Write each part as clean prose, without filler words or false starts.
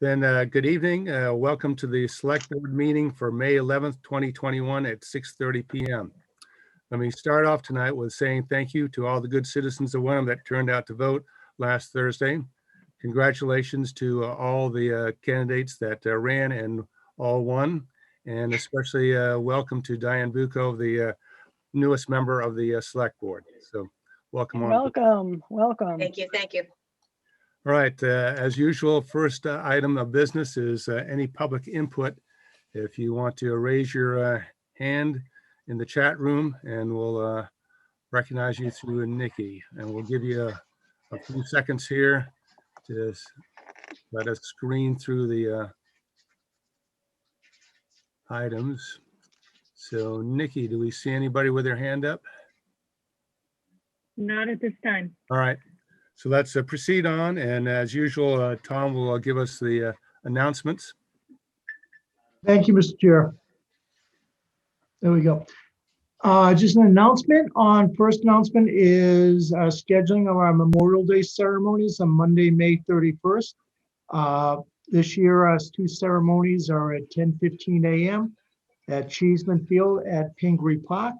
Then good evening. Welcome to the Select Board meeting for May 11th, 2021 at 6:30 p.m. Let me start off tonight with saying thank you to all the good citizens of Wenham that turned out to vote last Thursday. Congratulations to all the candidates that ran and all won. And especially welcome to Diane Bucco, the newest member of the Select Board. So welcome on. Welcome. Thank you. All right, as usual, first item of business is any public input. If you want to raise your hand in the chat room, and we'll recognize you through Nikki, and we'll give you a few seconds here to let us screen through the items. So Nikki, do we see anybody with their hand up? Not at this time. All right. So let's proceed on, and as usual, Tom will give us the announcements. Thank you, Mr. Chair. There we go. Just an announcement first announcement is scheduling of our Memorial Day ceremonies on Monday, May 31st. This year, our two ceremonies are at 10:15 a.m. at Cheeseman Field at Pingree Park,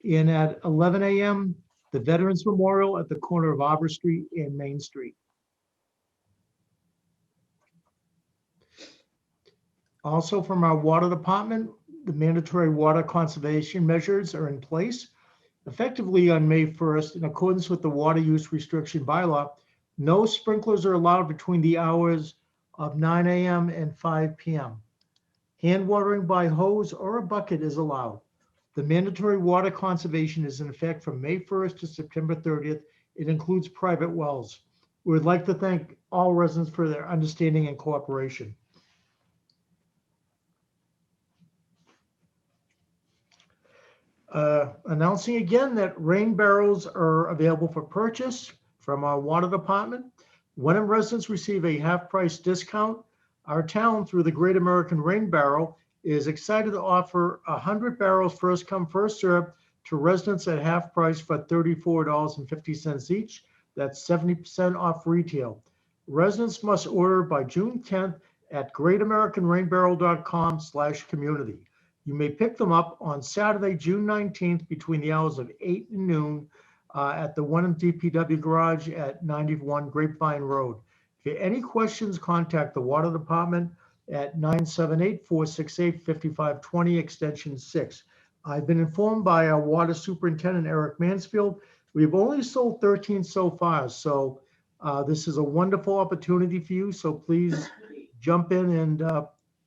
and at 11 a.m. the Veterans Memorial at the corner of Arbor Street and Main Street. Also from our water department, the mandatory water conservation measures are in place. Effectively on May 1st, in accordance with the water use restriction bylaw, no sprinklers are allowed between the hours of 9 a.m. and 5 p.m. Hand watering by hose or a bucket is allowed. The mandatory water conservation is in effect from May 1st to September 30th. It includes private wells. We would like to thank all residents for their understanding and cooperation. Announcing again that rain barrels are available for purchase from our water department. Wenham residents receive a half-price discount. Our town, through the Great American Rain Barrel, is excited to offer 100 barrels first come, first served to residents at half price for $34.50 each. That's 70% off retail. Residents must order by June 10th at greatamericanrainbarrel.com/community. You may pick them up on Saturday, June 19th between the hours of 8 and noon at the Wenham DPW garage at 91 Grapevine Road. If you have any questions, contact the water department at 978-468-5520 extension 6. I've been informed by our water superintendent, Eric Mansfield. We've only sold 13 so far. So this is a wonderful opportunity for you. So please jump in and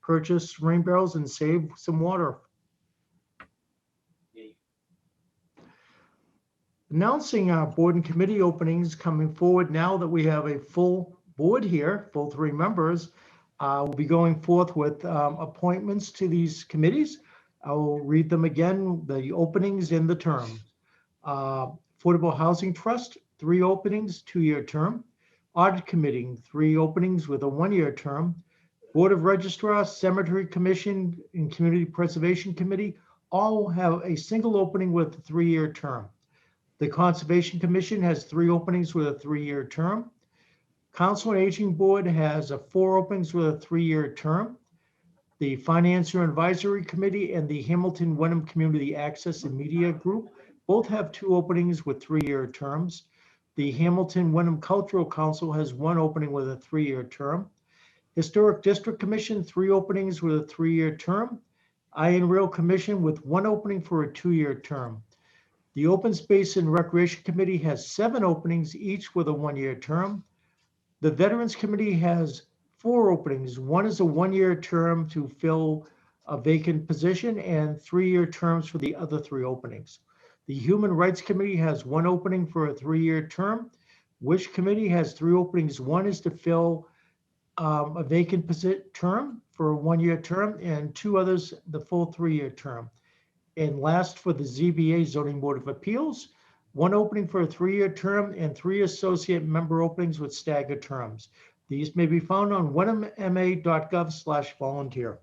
purchase rain barrels and save some water. Announcing our board and committee openings coming forward now that we have a full board here, full 3 members. We'll be going forth with appointments to these committees. I will read them again, the openings in the term. Affordable Housing Trust, 3 openings, 2-year term. Audit Committee, 3 openings with a 1-year term. Board of Registrars, Cemetery Commission, and Community Preservation Committee all have a single opening with a 3-year term. The Conservation Commission has 3 openings with a 3-year term. Council on Aging Board has 4 openings with a 3-year term. The Financial Advisory Committee and the Hamilton Wenham Community Access and Media Group both have 2 openings with 3-year terms. The Hamilton Wenham Cultural Council has 1 opening with a 3-year term. Historic District Commission, 3 openings with a 3-year term. Iron Rail Commission with 1 opening for a 2-year term. The Open Space and Recreation Committee has 7 openings, each with a 1-year term. The Veterans Committee has 4 openings. 1 is a 1-year term to fill a vacant position and 3-year terms for the other 3 openings. The Human Rights Committee has 1 opening for a 3-year term. Wish Committee has 3 openings. 1 is to fill a vacant term for a 1-year term, and 2 others the full 3-year term. And last, for the ZBA Zoning Board of Appeals, 1 opening for a 3-year term and 3 associate member openings with staggered terms. These may be found on wenhamma.gov/volunteer.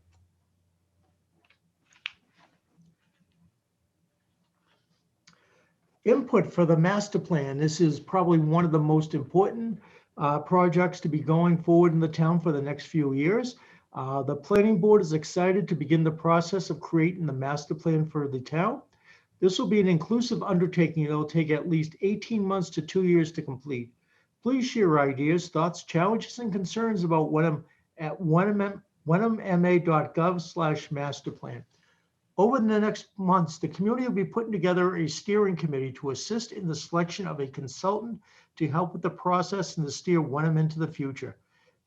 Input for the master plan. This is probably one of the most important projects to be going forward in the town for the next few years. The planning board is excited to begin the process of creating the master plan for the town. This will be an inclusive undertaking that will take at least 18 months to 2 years to complete. Please share your ideas, thoughts, challenges, and concerns about Wenham at wenhamma.gov/masterplan. Over the next months, the community will be putting together a steering committee to assist in the selection of a consultant to help with the process and to steer Wenham into the future.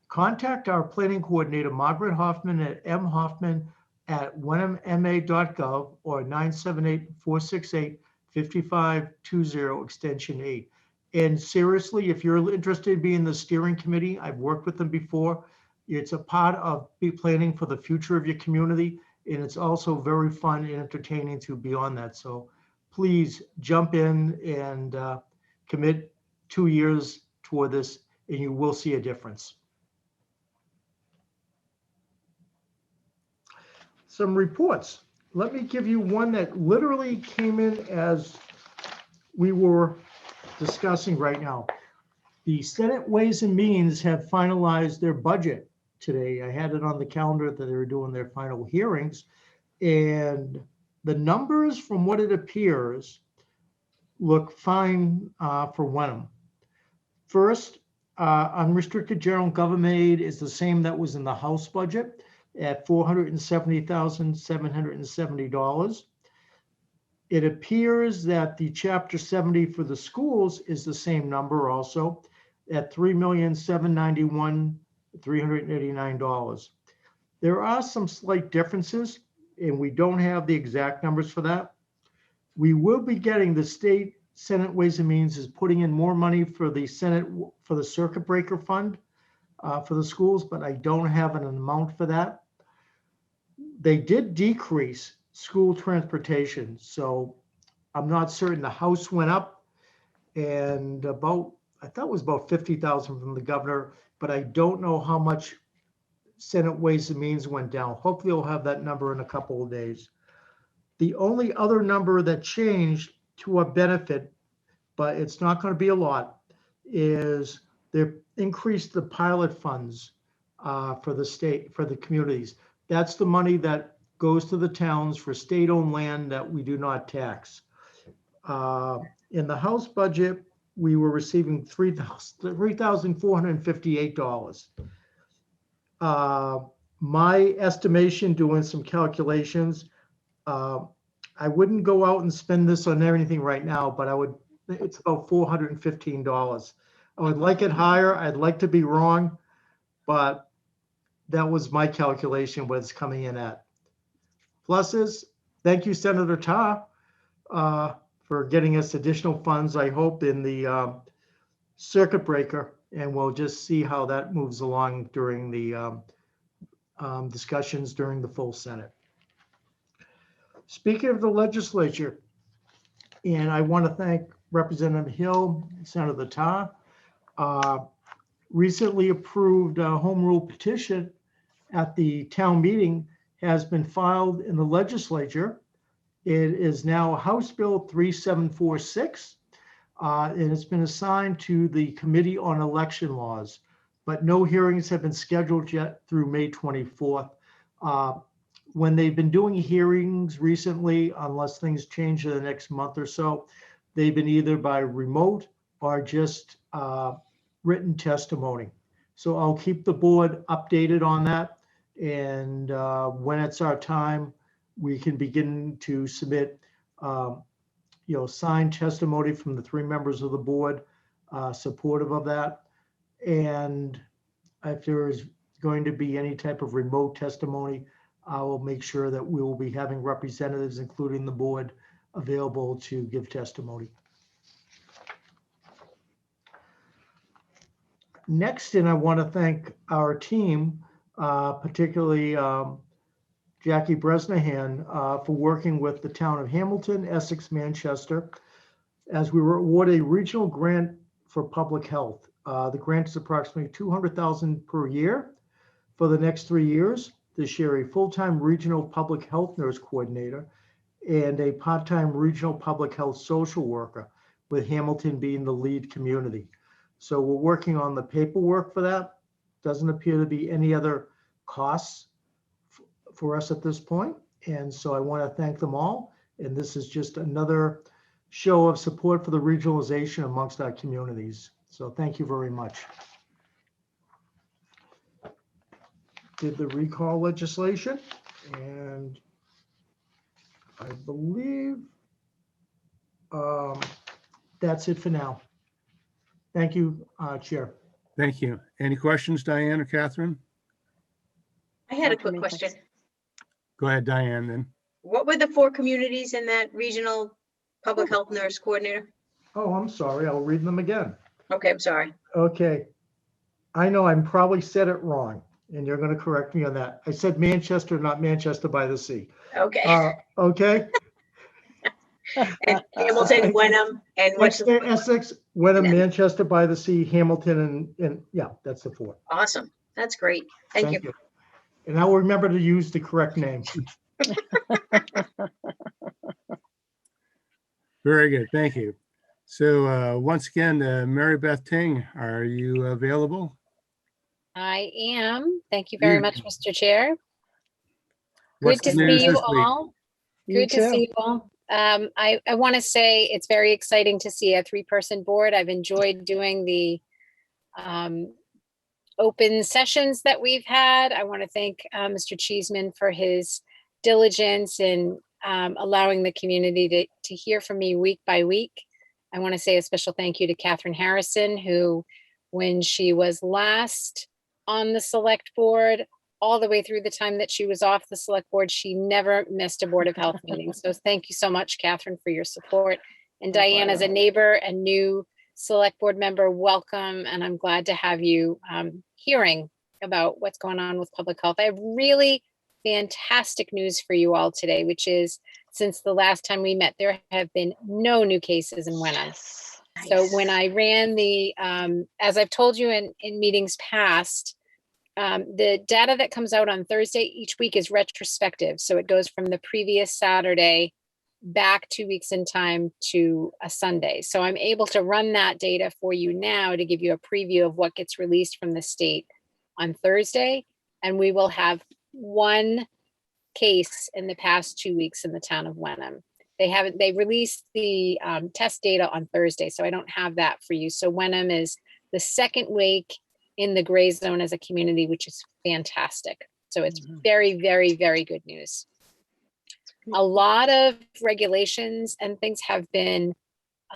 Contact our planning coordinator, Margaret Hoffman, at mhoffman@wenhamma.gov or 978-468-5520, extension 8. And seriously, if you're interested in being the steering committee, I've worked with them before. It's a part of planning for the future of your community. And it's also very fun and entertaining to be on that. So please jump in and commit 2 years toward this, and you will see a difference. Some reports. Let me give you one that literally came in as we were discussing right now. The Senate Ways and Means have finalized their budget today. I had it on the calendar that they were doing their final hearings. And the numbers, from what it appears, look fine for Wenham. First, unrestricted general government aid is the same that was in the House budget at $470,770. It appears that the Chapter 70 for the schools is the same number also at $3,791,389. There are some slight differences, and we don't have the exact numbers for that. We will be getting the state Senate Ways and Means is putting in more money for the Senate for the circuit breaker fund for the schools, but I don't have an amount for that. They did decrease school transportation, so I'm not certain. The House went up and I thought it was about 50,000 from the governor, but I don't know how much Senate Ways and Means went down. Hopefully we'll have that number in a couple of days. The only other number that changed to our benefit, but it's not going to be a lot, is they increased the pilot funds for the state, for the communities. That's the money that goes to the towns for state-owned land that we do not tax. In the House budget, we were receiving $3,458. My estimation, doing some calculations, I wouldn't go out and spend this on anything right now, but it's about $415. I would like it higher. I'd like to be wrong, but that was my calculation, what it's coming in at. Pluses, thank you, Senator Tarr, for getting us additional funds, I hope, in the circuit breaker, and we'll just see how that moves along during the discussions during the full Senate. Speaking of the legislature, and I want to thank Representative Hill, Senator Tarr, recently approved a home rule petition at the town meeting has been filed in the legislature. It is now House Bill 3746, and it's been assigned to the Committee on Election Laws, but no hearings have been scheduled yet through May 24th. When they've been doing hearings recently, unless things change in the next month or so, they've been either by remote or just written testimony. So I'll keep the board updated on that. And when it's our time, we can begin to submit, signed testimony from the 3 members of the board supportive of that. And if there is going to be any type of remote testimony, I will make sure that we will be having representatives, including the board, available to give testimony. Next, and I want to thank our team, particularly Jackie Bresnahan, for working with the town of Hamilton, Essex, Manchester, as we were awarded a regional grant for public health. The grant is approximately $200,000 per year for the next 3 years. This year, a full-time regional public health nurse coordinator and a part-time regional public health social worker, with Hamilton being the lead community. So we're working on the paperwork for that. Doesn't appear to be any other costs for us at this point. And so I want to thank them all. And this is just another show of support for the regionalization amongst our communities. So thank you very much. Did the recall legislation, and I believe that's it for now. Thank you, Chair. Thank you. Any questions, Diane or Catherine? I had a Not for quick me, question. thanks. Go ahead, Diane, then. What were the 4 communities in that regional public health nurse coordinator? Oh, I'm sorry. I'll read them again. Okay, I'm sorry. Okay. I know I probably said it wrong, and you're going to correct me on that. I said Manchester, not Manchester by the Sea. Okay. Okay. And Hamilton, Wenham, and what's the Essex, Wenham, And then- Manchester by the Sea, Hamilton, and yeah, that's the 4. awesome. That's great. Thank you. And I will remember to use the correct name. Very good. Thank you. So once again, Mary Beth Ting, are you available? I am. Thank you very much, Mr. Chair. What's Good to the news see you this week? all. You Good to see too. you all. I want to say it's very exciting to see a 3-person board. I've enjoyed doing the open sessions that we've had. I want to thank Mr. Cheeseman for his diligence in allowing the community to hear from me week by week. I want to say a special thank you to Catherine Harrison, who, when she was last on the select board, all the way through the time that she was off the select board, she never missed a Board of Health meeting. So thank you so much, Catherine, for your support. And My Diane, as a pleasure. neighbor and new select board member, welcome. And I'm glad to have you hearing about what's going on with public health. I have really fantastic news for you all today, which is since the last time we met, there have been no new cases in Wenham. So when I ran the, as I've told you in meetings past, the data that comes out on Thursday each week is retrospective. So it goes from the previous Saturday back 2 weeks in time to a Sunday. So I'm able to run that data for you now to give you a preview of what gets released from the state on Thursday. And we will have 1 case in the past 2 weeks in the town of Wenham. They released the test data on Thursday, so I don't have that for you. So Wenham is the 2nd week in the gray zone as a community, which is fantastic. So it's very, very, very good news. A lot of regulations and things have been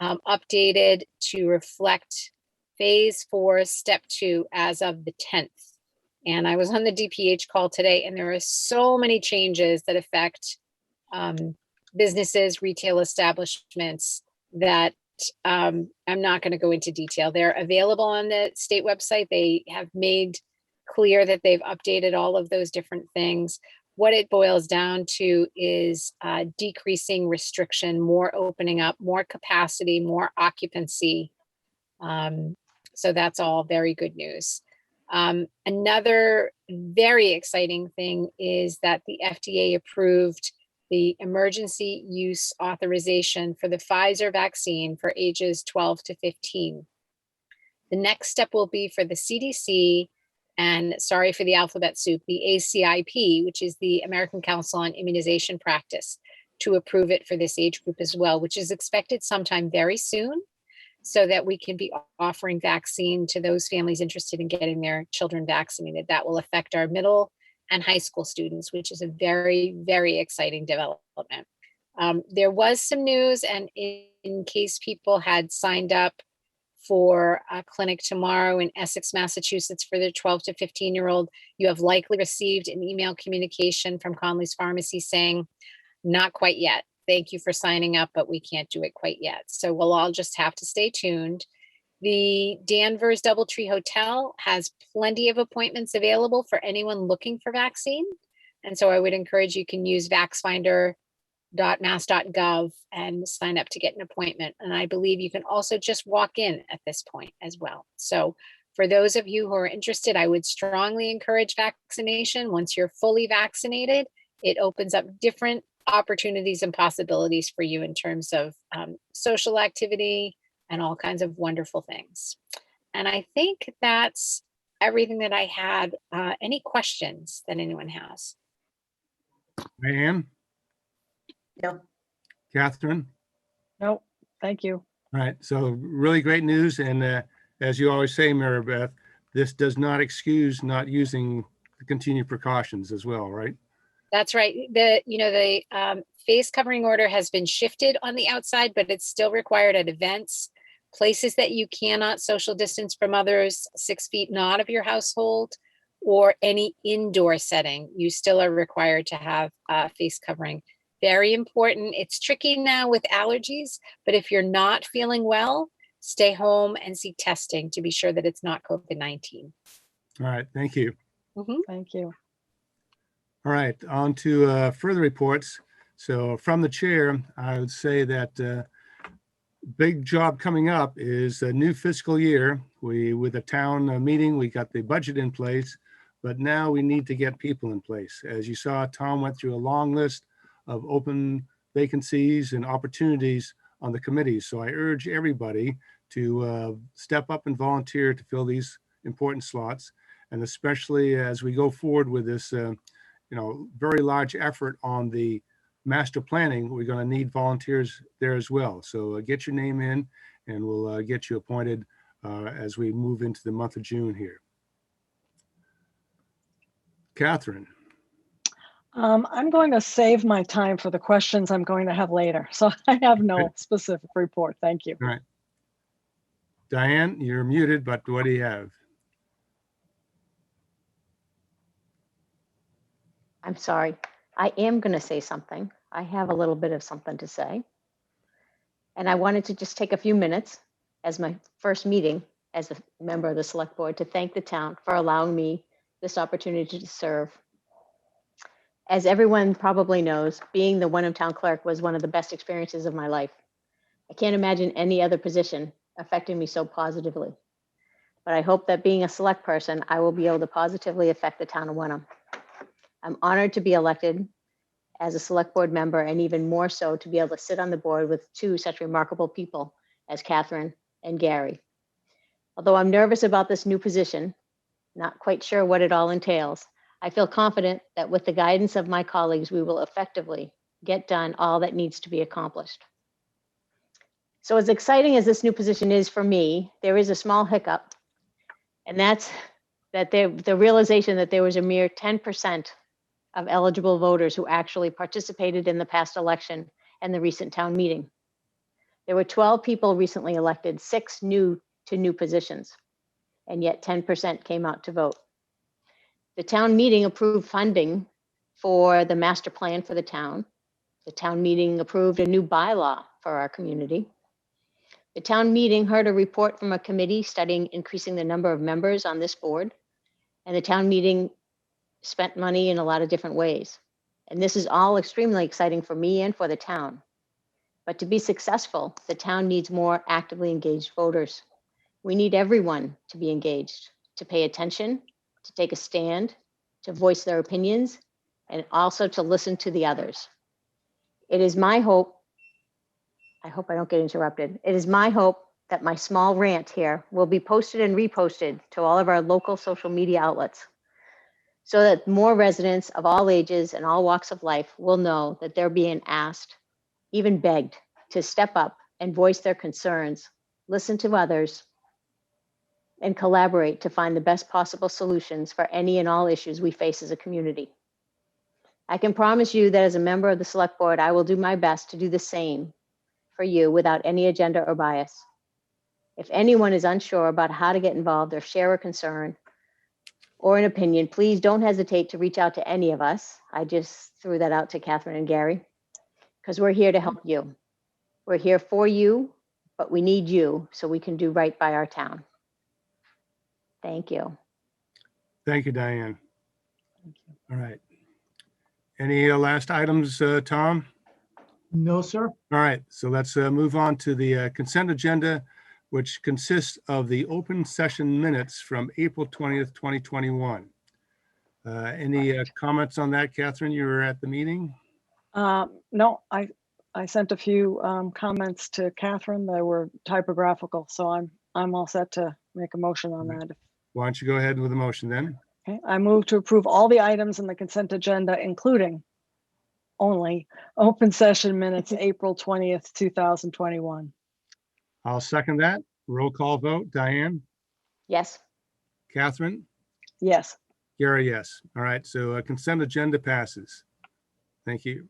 updated to reflect phase 4, step 2 as of the 10th. And I was on the DPH call today, and there are so many changes that affect businesses, retail establishments that I'm not going to go into detail. They're available on the state website. They have made clear that they've updated all of those different things. What it boils down to is decreasing restriction, more opening up, more capacity, more occupancy. So that's all very good news. Another very exciting thing is that the FDA approved the emergency use authorization for the Pfizer vaccine for ages 12 to 15. The next step will be for the CDC, and sorry for the alphabet soup, the ACIP, which is the American Council on Immunization Practice, to approve it for this age group as well, which is expected sometime very soon, so that we can be offering vaccine to those families interested in getting their children vaccinated. That will affect our middle and high school students, which is a very, very exciting development. There was some news, and in case people had signed up for a clinic tomorrow in Essex, Massachusetts for the 12 to 15-year-old, you have likely received an email communication from Conley's Pharmacy saying, not quite yet. Thank you for signing up, but we can't do it quite yet. So we'll all just have to stay tuned. The Danvers Doubletree Hotel has plenty of appointments available for anyone looking for vaccine. And so I would encourage you can use vaxfinder.mass.gov and sign up to get an appointment. And I believe you can also just walk in at this point as well. So for those of you who are interested, I would strongly encourage vaccination. Once you're fully vaccinated, it opens up different opportunities and possibilities for you in terms of social activity and all kinds of wonderful things. And I think that's everything that I had. Any questions that anyone has? Diane, No. Catherine? Nope, thank you. All right, so really great news. And as you always say, Mary Beth, this does not excuse not using the continued precautions as well, right? That's right. The face covering order has been shifted on the outside, but it's still required at events, places that you cannot social distance from others, 6 feet not of your household, or any indoor setting. You still are required to have face covering. Very important. It's tricky now with allergies, but if you're not feeling well, stay home and seek testing to be sure that it's not COVID-19. All right, thank you. Thank you. All right, on to further reports. So from the chair, I would say that big job coming up is a new fiscal year. With a town meeting, we got the budget in place, but now we need to get people in place. As you saw, Tom went through a long list of open vacancies and opportunities on the committees. So I urge everybody to step up and volunteer to fill these important slots. And especially as we go forward with this very large effort on the master planning, we're going to need volunteers there as well. So get your name in and we'll get you appointed as we move into the month of June here. Catherine. I'm going to save my time for the questions I'm going to have later. So I have no specific report. Thank you. All right. Diane, you're muted, but what do you have? I'm sorry. I am going to say something. I have a little bit of something to say. And I wanted to just take a few minutes as my first meeting as a member of the select board to thank the town for allowing me this opportunity to serve. As everyone probably knows, being the Wenham town clerk was one of the best experiences of my life. I can't imagine any other position affecting me so positively. But I hope that being a select person, I will be able to positively affect the town of Wenham. I'm honored to be elected as a select board member, and even more so to be able to sit on the board with two such remarkable people as Catherine and Gary. Although I'm nervous about this new position, not quite sure what it all entails, I feel confident that with the guidance of my colleagues, we will effectively get done all that needs to be accomplished. So as exciting as this new position is for me, there is a small hiccup, and that's that the realization that there was a mere 10% of eligible voters who actually participated in the past election and the recent town meeting. There were 12 people recently elected, 6 new to new positions, and yet 10% came out to vote. The town meeting approved funding for the master plan for the town. The town meeting approved a new bylaw for our community. The town meeting heard a report from a committee studying increasing the number of members on this board, and the town meeting spent money in a lot of different ways. And this is all extremely exciting for me and for the town. But to be successful, the town needs more actively engaged voters. We need everyone to be engaged, to pay attention, to take a stand, to voice their opinions, and also to listen to the others. It is my hope, I hope I don't get interrupted. It is my hope that my small rant here will be posted and reposted to all of our local social media outlets, so that more residents of all ages and all walks of life will know that they're being asked, even begged, to step up and voice their concerns, listen to others, and collaborate to find the best possible solutions for any and all issues we face as a community. I can promise you that as a member of the select board, I will do my best to do the same for you without any agenda or bias. If anyone is unsure about how to get involved or share a concern or an opinion, please don't hesitate to reach out to any of us. I just threw that out to Catherine and Gary, because we're here to help you. We're here for you, but we need you so we can do right by our town. Thank you. Thank you, Diane. All right. Any last items, Tom? No, sir. All right, so let's move on to the consent agenda, which consists of the open session minutes from April 20th, 2021. Any comments on that, Catherine? You were at the meeting? No, I sent a few comments to Catherine. They were typographical, so I'm all set to make a motion on that. Why don't you go ahead with the motion then? Okay, I move to approve all the items in the consent agenda, including only open session minutes, April 20th, 2021. I'll second that. Roll call vote. Diane, Yes, Catherine, Yes, Gary, yes. All right, so consent agenda passes. Thank you.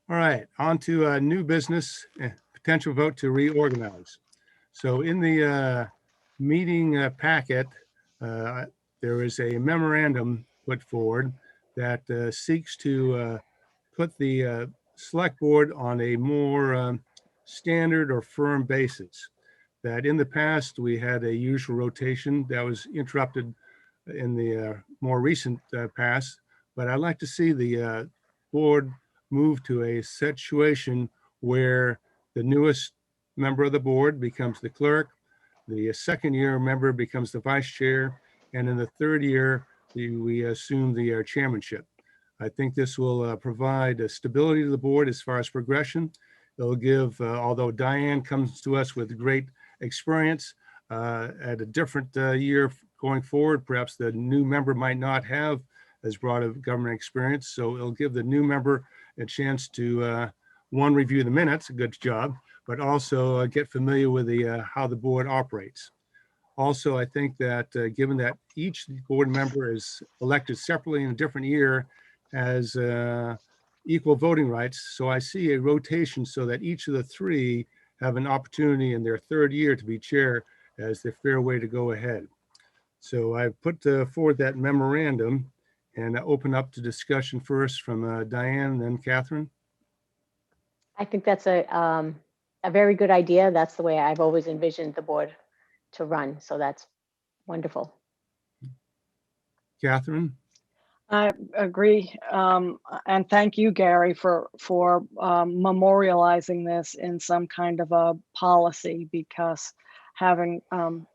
All right, on to new business, potential vote to reorganize. So in the meeting packet, there is a memorandum put forward that seeks to put the select board on a more standard or firm basis. That in the past, we had a usual rotation that was interrupted in the more recent past, but I'd like to see the board move to a situation where the newest member of the board becomes the clerk, the second year member becomes the vice chair, and in the third year, we assume the chairmanship. I think this will provide a stability to the board as far as progression. It'll give, although Diane comes to us with great experience at a different year going forward, perhaps the new member might not have as broad of government experience. So it'll give the new member a chance to, one, review the minutes, a good job, but also get familiar with the how the board operates. Also, I think that given that each board member is elected separately in a different year, has equal voting rights. So I see a rotation so that each of the three have an opportunity in their third year to be chair as the fair way to go ahead. So I've put forward that memorandum and open up to discussion first from Diane, then Catherine. I think that's a very good idea. That's the way I've always envisioned the board to run. So that's wonderful. Catherine? I agree. And thank you, Gary, for memorializing this in some kind of a policy, because having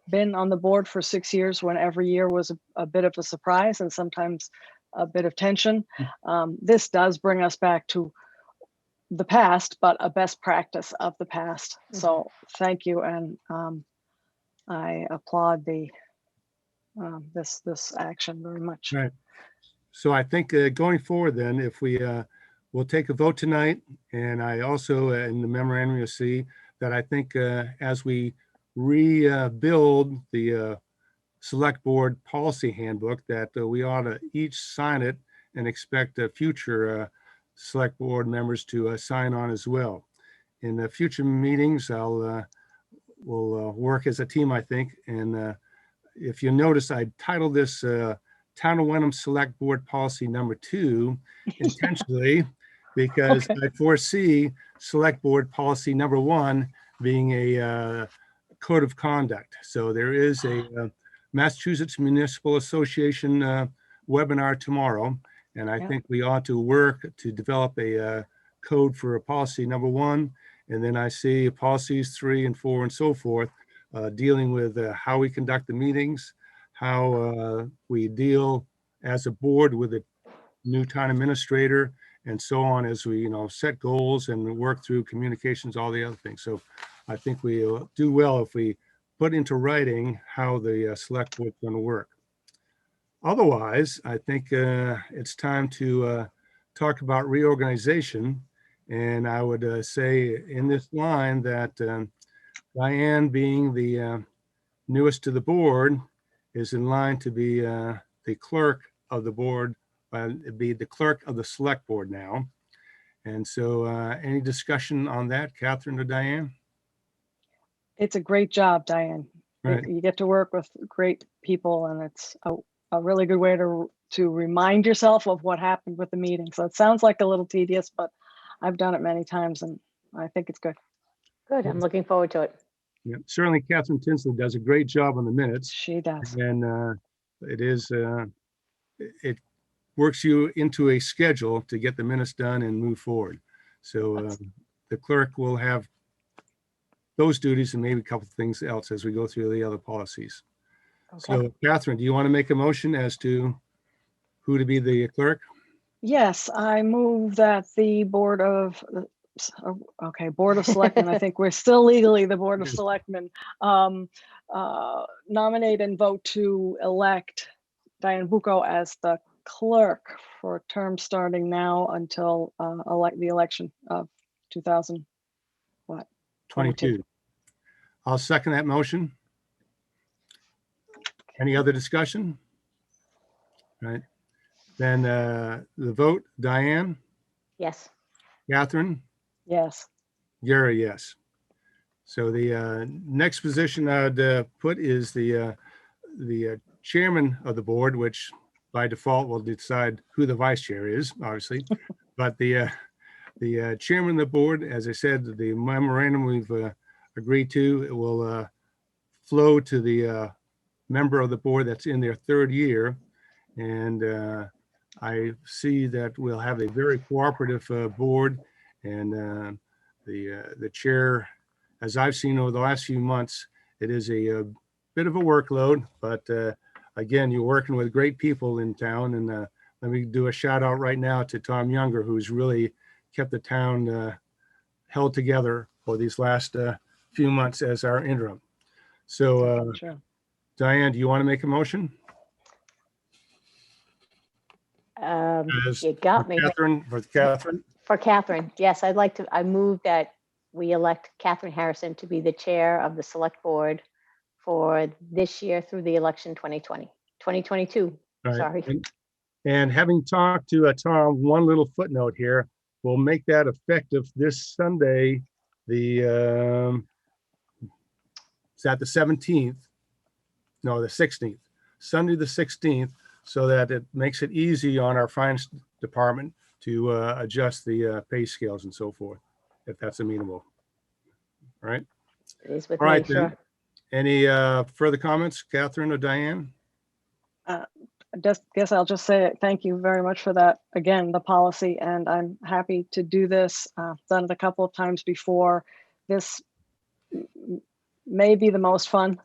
been on the board for 6 years, when every year was a bit of a surprise and sometimes a bit of tension, this does bring us back to the past, but a best practice of the past. So thank you, and I applaud the this action very much. Right. So I think going forward then, if we will take a vote tonight, and I also in the memorandum you'll see that I think as we rebuild the select board policy handbook, that we ought to each sign it and expect future select board members to sign on as well. In the future meetings, we'll work as a team, I think. And if you notice, I titled this Town of Wenham Select Board Policy Number 2 intentionally, because Okay. I foresee Select Board Policy Number 1 being a code of conduct. So there is a Massachusetts Municipal Association webinar tomorrow, and I Yeah. think we ought to work to develop a code for a policy number 1, and then I see policies 3 and 4 and so forth, dealing with how we conduct the meetings, how we deal as a board with a new town administrator, and so on, as we set goals and work through communications, all the other things. So I think we'll do well if we put into writing how the select board is going to work. Otherwise, I think it's time to talk about reorganization. And I would say in this line that Diane, being the newest to the board, is in line to be the clerk of the board, be the clerk of the select board now. And so any discussion on that, Catherine or Diane? It's a great job, Diane. Right. You get to work with great people, and it's a really good way to remind yourself of what happened with the meeting. So it sounds like a little tedious, but I've done it many times, and I think it's good. Good. I'm looking forward to it. Yeah, certainly Catherine Tinsley does a great job on the minutes. She does. And it works you into a schedule to get the minutes done and move forward. So the clerk will have those duties and maybe a couple of things else as we go through the other policies. Okay. So Catherine, do you want to make a motion as to who to be the clerk? Yes, I move that the Okay, Board of Selectmen, I think we're still legally the Board of Selectmen. Nominate and vote to elect Diane Bucco as the clerk for a term starting now until the election of 2022. I'll second that motion. Any other discussion? Right. Then the vote, Diane, Yes. Catherine, Yes. Gary, yes. So the next position I'd put is the chairman of the board, which by default will decide who the vice chair is, obviously. But the chairman of the board, as I said, the memorandum we've agreed to, it will flow to the member of the board that's in their third year. And I see that we'll have a very cooperative board, and the chair, as I've seen over the last few months, it is a bit of a workload, but again, you're working with great people in town. And let me do a shout out right now to Tom Younger, who's really kept the town held together for these last few months as our interim. So Sure. Diane, do you want to make a motion? You got me. For Catherine. For Catherine, yes, I move that we elect Catherine Harrison to be the chair of the select board for this year through the election 2022. Right. Sorry. And having talked to Tom, one little footnote here, we'll make that effective this Sunday, is that the 17th? No, the 16th, Sunday, the 16th, so that it makes it easy on our finance department to adjust the pay scales and so forth, if that's amenable. All right. It is with All right, me, sure. then. Any further comments, Catherine or Diane? I guess I'll just say thank you very much for that. Again, the policy, and I'm happy to do this. Done it a couple of times before. This may be the most fun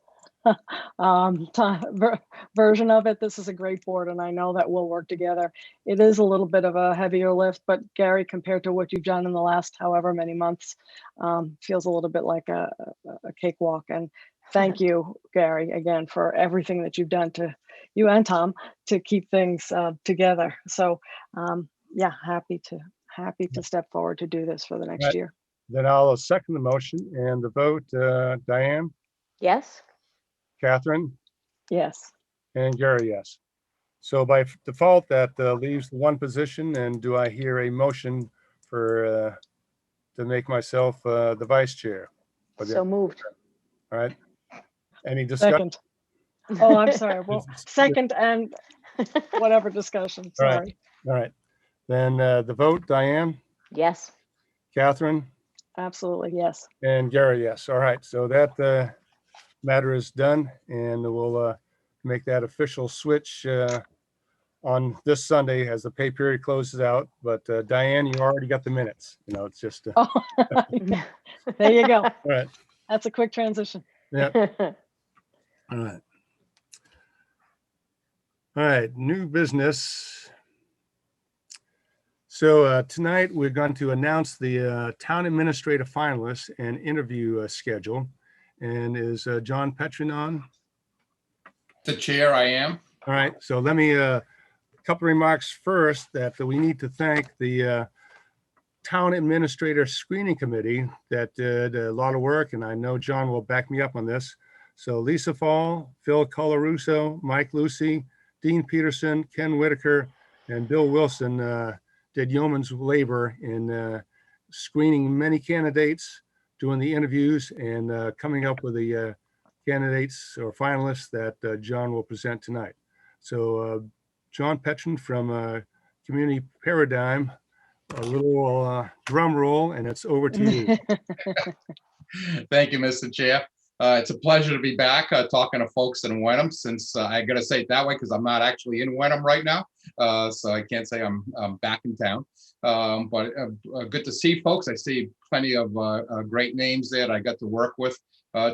version of it. This is a great board, and I know that we'll work together. It is a little bit of a heavier lift, but Gary, compared to what you've done in the last however many months, feels a little bit like a cakewalk. And thank you, Gary, again, for everything that you've done, to you and Tom, to keep things together. So yeah, happy to step forward to do this for the next year. Then I'll second the motion, and the vote, Diane, Yes. Catherine, Yes. and Gary, yes. So by default, that leaves the one position. And do I hear a motion for to make myself the vice chair? So moved. All right. Any discussion? Second. Oh, I'm sorry. Well, second and whatever discussion. All right. Sorry. All right. Then the vote, Diane, Yes. Catherine, Absolutely. Yes. and Gary, yes. All right. So that matter is done, and we'll make that official switch on this Sunday as the pay period closes out. But Diane, you already got the minutes. You know, it's just. Oh, there you go. All right. That's a quick transition. Yeah. All right. All right. New business. So tonight we're going to announce the town administrator finalists and interview schedule. And is John Petrin on? The chair, I am. All right. So let me a couple remarks first, that we need to thank the town administrator screening committee that did a lot of work, and I know John will back me up on this. So Lisa Fall, Phil Colarusso, Mike Lucy, Dean Peterson, Ken Whitaker, and Bill Wilson did yeoman's labor in screening many candidates, doing the interviews, and coming up with the candidates or finalists that John will present tonight. So John Petrin from Community Paradigm, a little drum roll, and it's over to you. Thank you, Mr. Chair. It's a pleasure to be back talking to folks in Wenham, since I got to say it that way because I'm not actually in Wenham right now. So I can't say I'm back in town. But good to see folks. I see plenty of great names there that I got to work with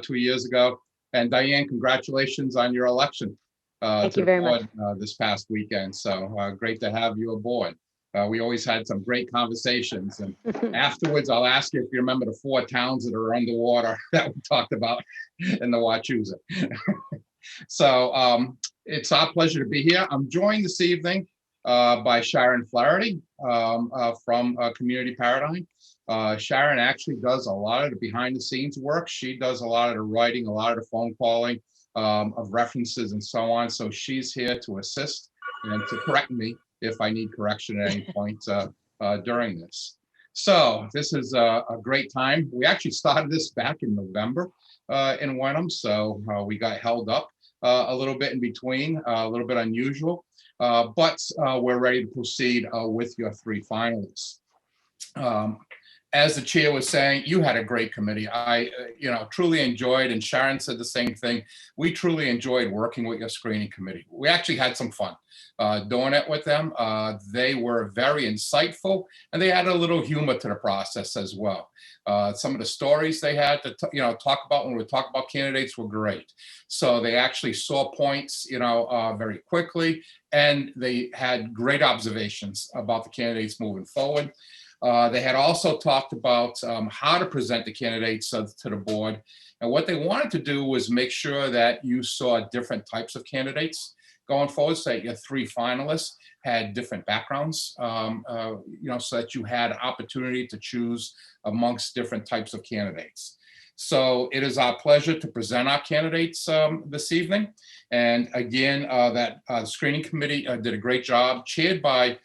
2 years ago. And Diane, congratulations on your election Thank you very much. this past weekend. So great to have you aboard. We always had some great conversations, and afterwards, I'll ask you if you remember the 4 towns that are underwater that we talked about in the Wachusett. So it's our pleasure to be here. I'm joined this evening by Sharon Flaherty from Community Paradigm. Sharon actually does a lot of the behind the scenes work. She does a lot of the writing, a lot of the phone calling of references and so on. So she's here to assist and to correct me if I need correction at any point during this. So this is a great time. We actually started this back in November in Wenham, so we got held up a little bit in between, a little bit unusual, but we're ready to proceed with your 3 finalists. As the chair was saying, you had a great committee. I, truly enjoyed, and Sharon said the same thing. We truly enjoyed working with your screening committee. We actually had some fun doing it with them. They were very insightful, and they had a little humor to the process as well. Some of the stories they had to, talk about when we talk about candidates were great. So they actually saw points, very quickly, and they had great observations about the candidates moving forward. They had also talked about how to present the candidates to the board. And what they wanted to do was make sure that you saw different types of candidates going forward, so that your 3 finalists had different backgrounds, so that you had opportunity to choose amongst different types of candidates. So it is our pleasure to present our candidates this evening. And again, that screening committee did a great job, chaired by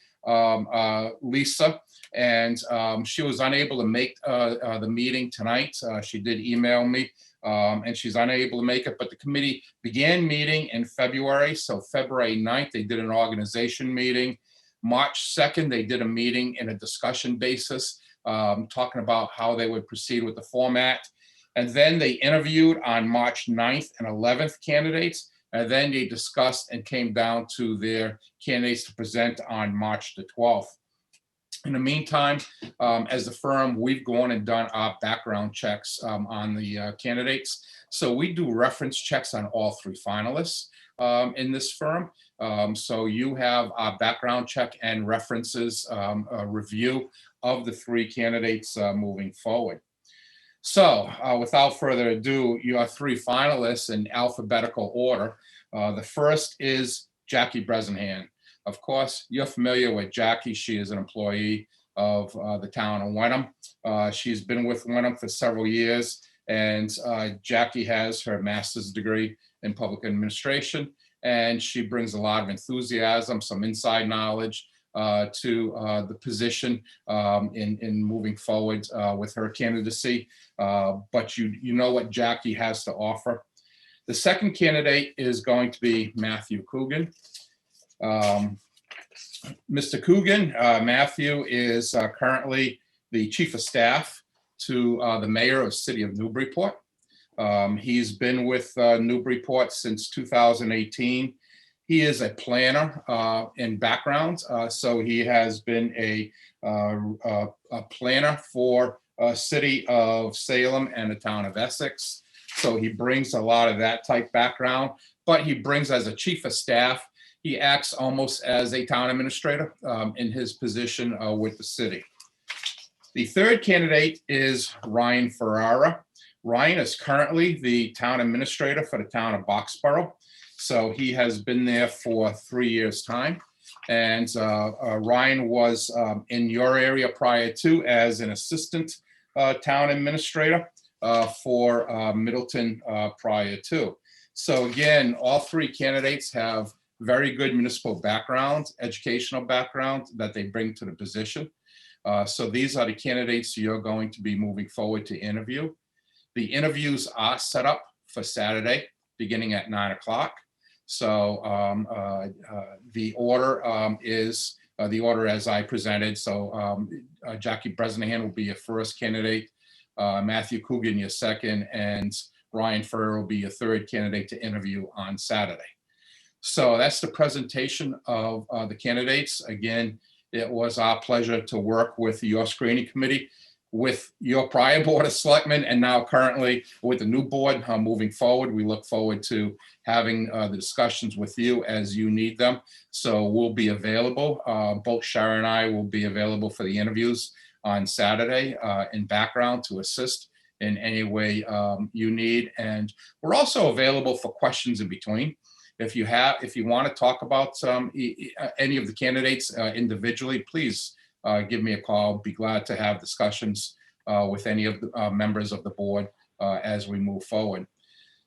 Lisa. And she was unable to make the meeting tonight. She did email me, and she's unable to make it, but the committee began meeting in February. So February 9th, they did an organization meeting. March 2nd, they did a meeting in a discussion basis, talking about how they would proceed with the format. And then they interviewed on March 9th and 11th candidates. And then they discussed and came down to their candidates to present on March the 12th. In the meantime, as the firm, we've gone and done our background checks on the candidates. So we do reference checks on all 3 finalists in this firm. So you have our background check and references review of the 3 candidates moving forward. So without further ado, your 3 finalists in alphabetical order. The first is Jackie Bresnahan. Of course, you're familiar with Jackie. She is an employee of the town of Wenham. She's been with Wenham for several years, and Jackie has her master's degree in public administration, and she brings a lot of enthusiasm, some inside knowledge to the position in moving forward with her candidacy. But you know what Jackie has to offer. The second candidate is going to be Matthew Coogan. Mr. Coogan, Matthew is currently the chief of staff to the mayor of the city of Newburyport. He's been with Newburyport since 2018. He is a planner in background, so he has been a planner for city of Salem and the town of Essex. So he brings a lot of that type background, but he brings, as a chief of staff, he acts almost as a town administrator in his position with the city. The third candidate is Ryan Ferrara. Ryan is currently the town administrator for the town of Boxborough. So he has been there for 3 years' time. And Ryan was in your area prior to as an assistant town administrator for Middleton prior to. So again, all 3 candidates have very good municipal background, educational background that they bring to the position. So these are the candidates you're going to be moving forward to interview. The interviews are set up for Saturday, beginning at 9 o'clock. So the order is the order as I presented. So Jackie Bresnahan will be your first candidate, Matthew Coogan your second, and Ryan Ferrer will be your third candidate to interview on Saturday. So that's the presentation of the candidates. Again, it was our pleasure to work with your screening committee. with your prior Board of Selectmen and now currently with the new board moving forward. We look forward to having the discussions with you as you need them. So we'll be available. Both Sharon and I will be available for the interviews on Saturday in background to assist in any way you need. And we're also available for questions in between. If you want to talk about any of the candidates individually, please give me a call. Be glad to have discussions with any of the members of the board as we move forward.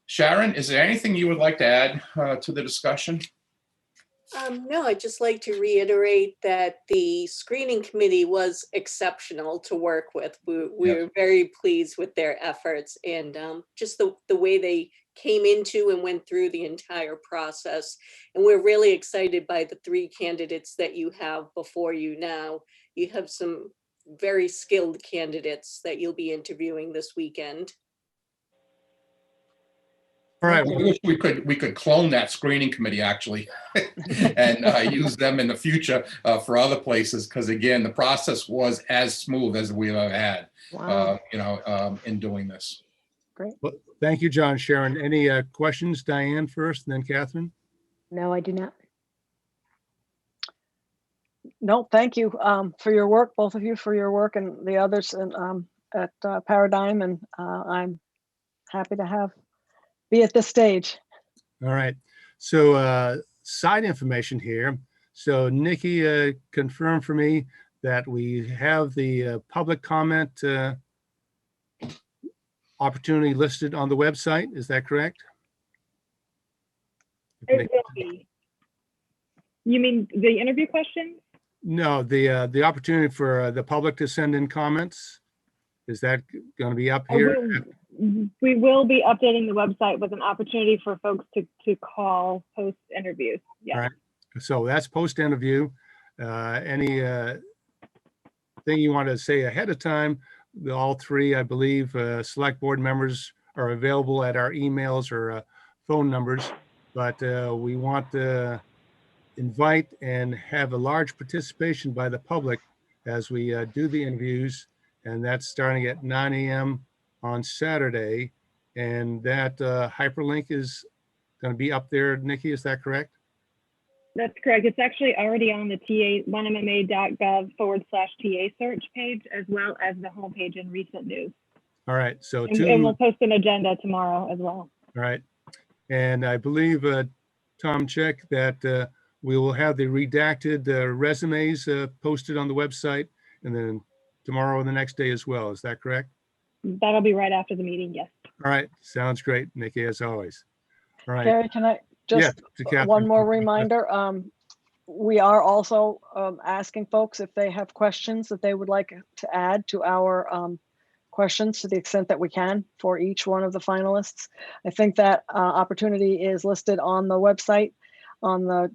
Sharon, is there anything you would like to add to the discussion? No, I'd just like to reiterate that the screening committee was exceptional to work with. We were very pleased with their efforts and just the way they came into and went through the entire process. And we're really excited by the 3 candidates that you have before you now. You have some very skilled candidates that you'll be interviewing this weekend. All right. I wish we could clone that screening committee actually and use them in the future for other places. Because again, the process was as smooth as we've ever had, Wow. in doing this. Well, thank you, John. Sharon, any questions? Diane first, and then Catherine. No, I do not. No, thank you for your work, both of you, for your work, and the others at Paradigm. And I'm happy to be at this stage. All right. So side information here. So Nikki confirmed for me that we have the public comment opportunity listed on the website. Is that correct? It will be. You mean the interview question? No, the opportunity for the public to send in comments. Is that going to be up here? We will be updating the website with an opportunity for folks to call post interviews. Yeah. All right. So that's post interview. Any thing you want to say ahead of time? All 3, I believe, select board members are available at our emails or phone numbers. But we want to invite and have a large participation by the public as we do the interviews. And that's starting at 9 a.m. on Saturday. And that hyperlink is going to be up there, Nikki, is that correct? That's correct. It's actually already on the wenhamma.gov/TA search page, as well as the homepage in recent news. All right. So and we'll post an agenda tomorrow as well. All right. And I believe, Tom, check that we will have the redacted resumes posted on the website, and then tomorrow or the next day as well. Is that correct? That'll be right after the meeting, yes. All right. Sounds great, Nikki, as always. All right. Gary, can I just one more reminder? We are also asking folks if they have questions that they would like to add to our questions to the extent that we can for each one of the finalists. I think that opportunity is listed on the website on the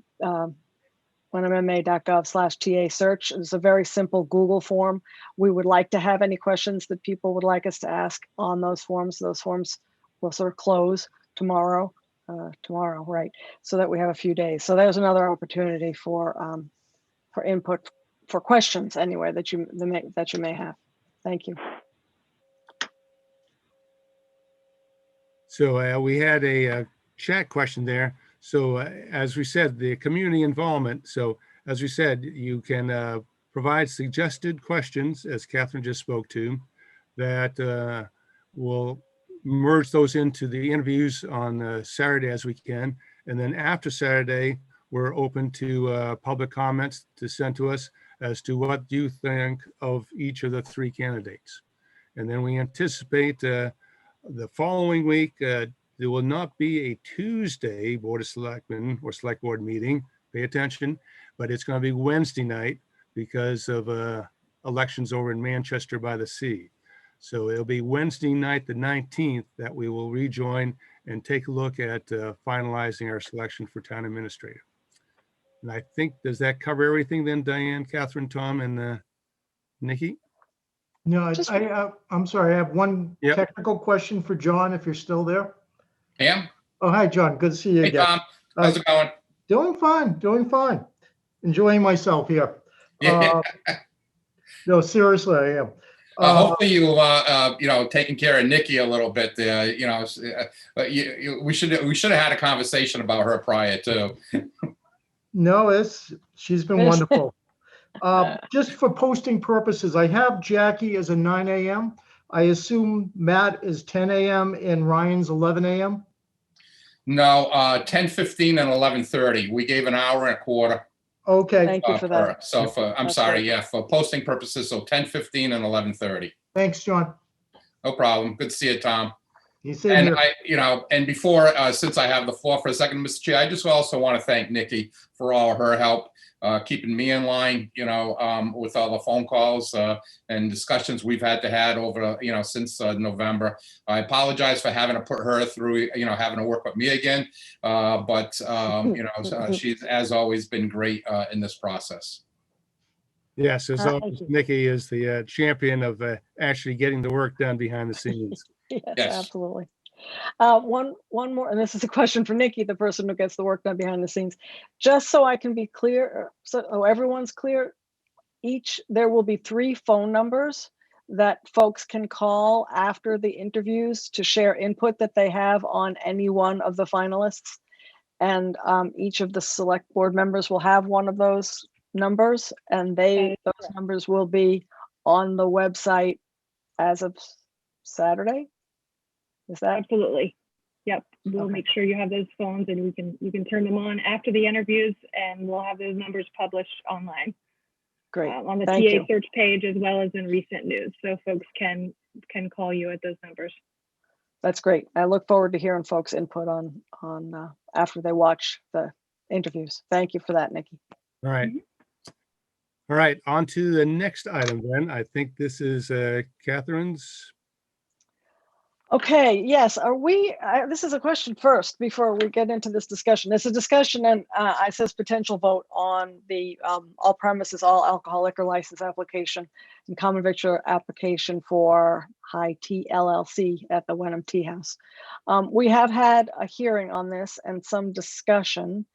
wenhamma.gov/TA search. It's a very simple Google form. We would like to have any questions that people would like us to ask on those forms. Those forms will sort of close tomorrow, right? So that we have a few days. So there's another opportunity for input, for questions anyway that you may have. Thank you. So we had a chat question there. So as we said, the community involvement. So as we said, you can provide suggested questions, as Catherine just spoke to, that will merge those into the interviews on Saturday as we can. And then after Saturday, we're open to public comments to send to us as to what you think of each of the 3 candidates. And then we anticipate the following week, there will not be a Tuesday Board of Selectmen or Select Board meeting, pay attention, but it's going to be Wednesday night because of elections over in Manchester by the Sea. So it'll be Wednesday night, the 19th, that we will rejoin and take a look at finalizing our selection for town administrator. And I think, does that cover everything then, Diane, Catherine, Tom, and Nikki? No, I'm sorry. I have one technical question for John, if you're still there. Pam? Oh, hi, John. Good to see you Hey, again. Tom. How's it going? Doing fine. Enjoying myself here. Yeah. No, seriously, I am. Hopefully you taking care of Nikki a little bit there, we should have had a conversation about her prior too. No, she's been wonderful. Just for posting purposes, I have Jackie as a 9 a.m. I assume Matt is 10 a.m. and Ryan's 11 a.m. No, 10:15 and 11:30. We gave an hour and a quarter. Okay, Thank you for that. So I'm That's sorry, great. yeah, for posting purposes, so 10:15 and 11:30. thanks, John. No problem. Good to see you, Tom. You say And here. and before, since I have the floor for a second, Mr. Chair, I just also want to thank Nikki for all her help, keeping me in line, with all the phone calls and discussions we've had over, since November. I apologize for having to put her through, having to work with me again. But she's, as always, been great in this process. Yes, as Thank always, you. Nikki is the champion of actually getting the work done behind the scenes. Yes, Yes. absolutely. One more, and this is a question for Nikki, the person who gets the work done behind the scenes. Just so I can be clear, so everyone's clear, there will be 3 phone numbers that folks can call after the interviews to share input that they have on any one of the finalists. And each of the select board members will have one of those numbers, and those numbers will be on the website as of Saturday. Is that Absolutely. Yep. We'll Okay. make sure you have those phones and you can turn them on after the interviews, and we'll have those numbers published online great? on the Thank TA you. search page as well as in recent news. So folks can call you at those numbers. That's great. I look forward to hearing folks' input on after they watch the interviews. Thank you for that, Nikki. All right. All right, on to the next item then. I think this is Catherine's. Okay, yes, this is a question first before we get into this discussion. It's a discussion and it says potential vote on the all premises, all alcohol liquor license application and common victular application for High Tea LLC at the Wenham Tea House. We have had a hearing on this and some discussion.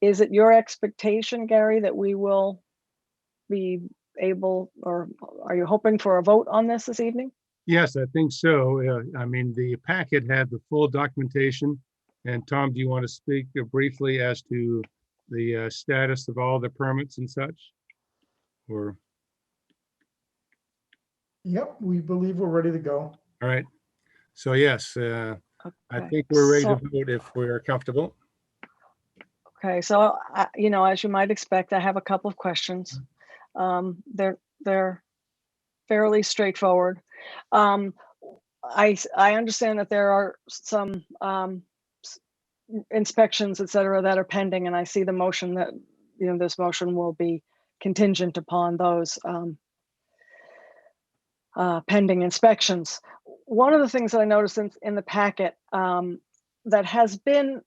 Is it your expectation, Gary, that we will be able, or are you hoping for a vote on this evening? Yes, I think so. I mean, the packet had the full documentation. And Tom, do you want to speak briefly as to the status of all the permits and such? Or, Yep, we believe we're ready to go. all right. So yes, I Okay, think we're ready to so- vote if we're comfortable. Okay, so as you might expect, I have a couple of questions. They're fairly straightforward. I understand that there are some inspections, et cetera, that are pending, and I see the motion that this motion will be contingent upon those pending inspections. One of the things that I noticed in the packet that has been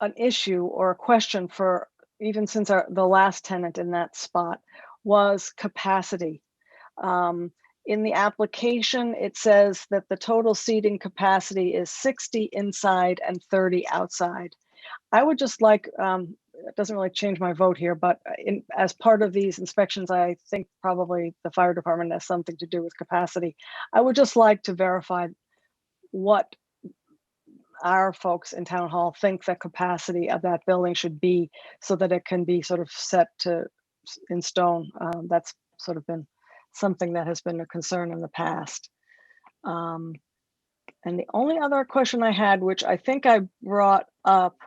an issue or a question for even since the last tenant in that spot was capacity. In the application, it says that the total seating capacity is 60 inside and 30 outside. I would just like, it doesn't really change my vote here, but as part of these inspections, I think probably the fire department has something to do with capacity. I would just like to verify what our folks in town hall think the capacity of that building should be so that it can be sort of set in stone. That's sort of been something that has been a concern in the past. And the only other question I had, which I think I brought up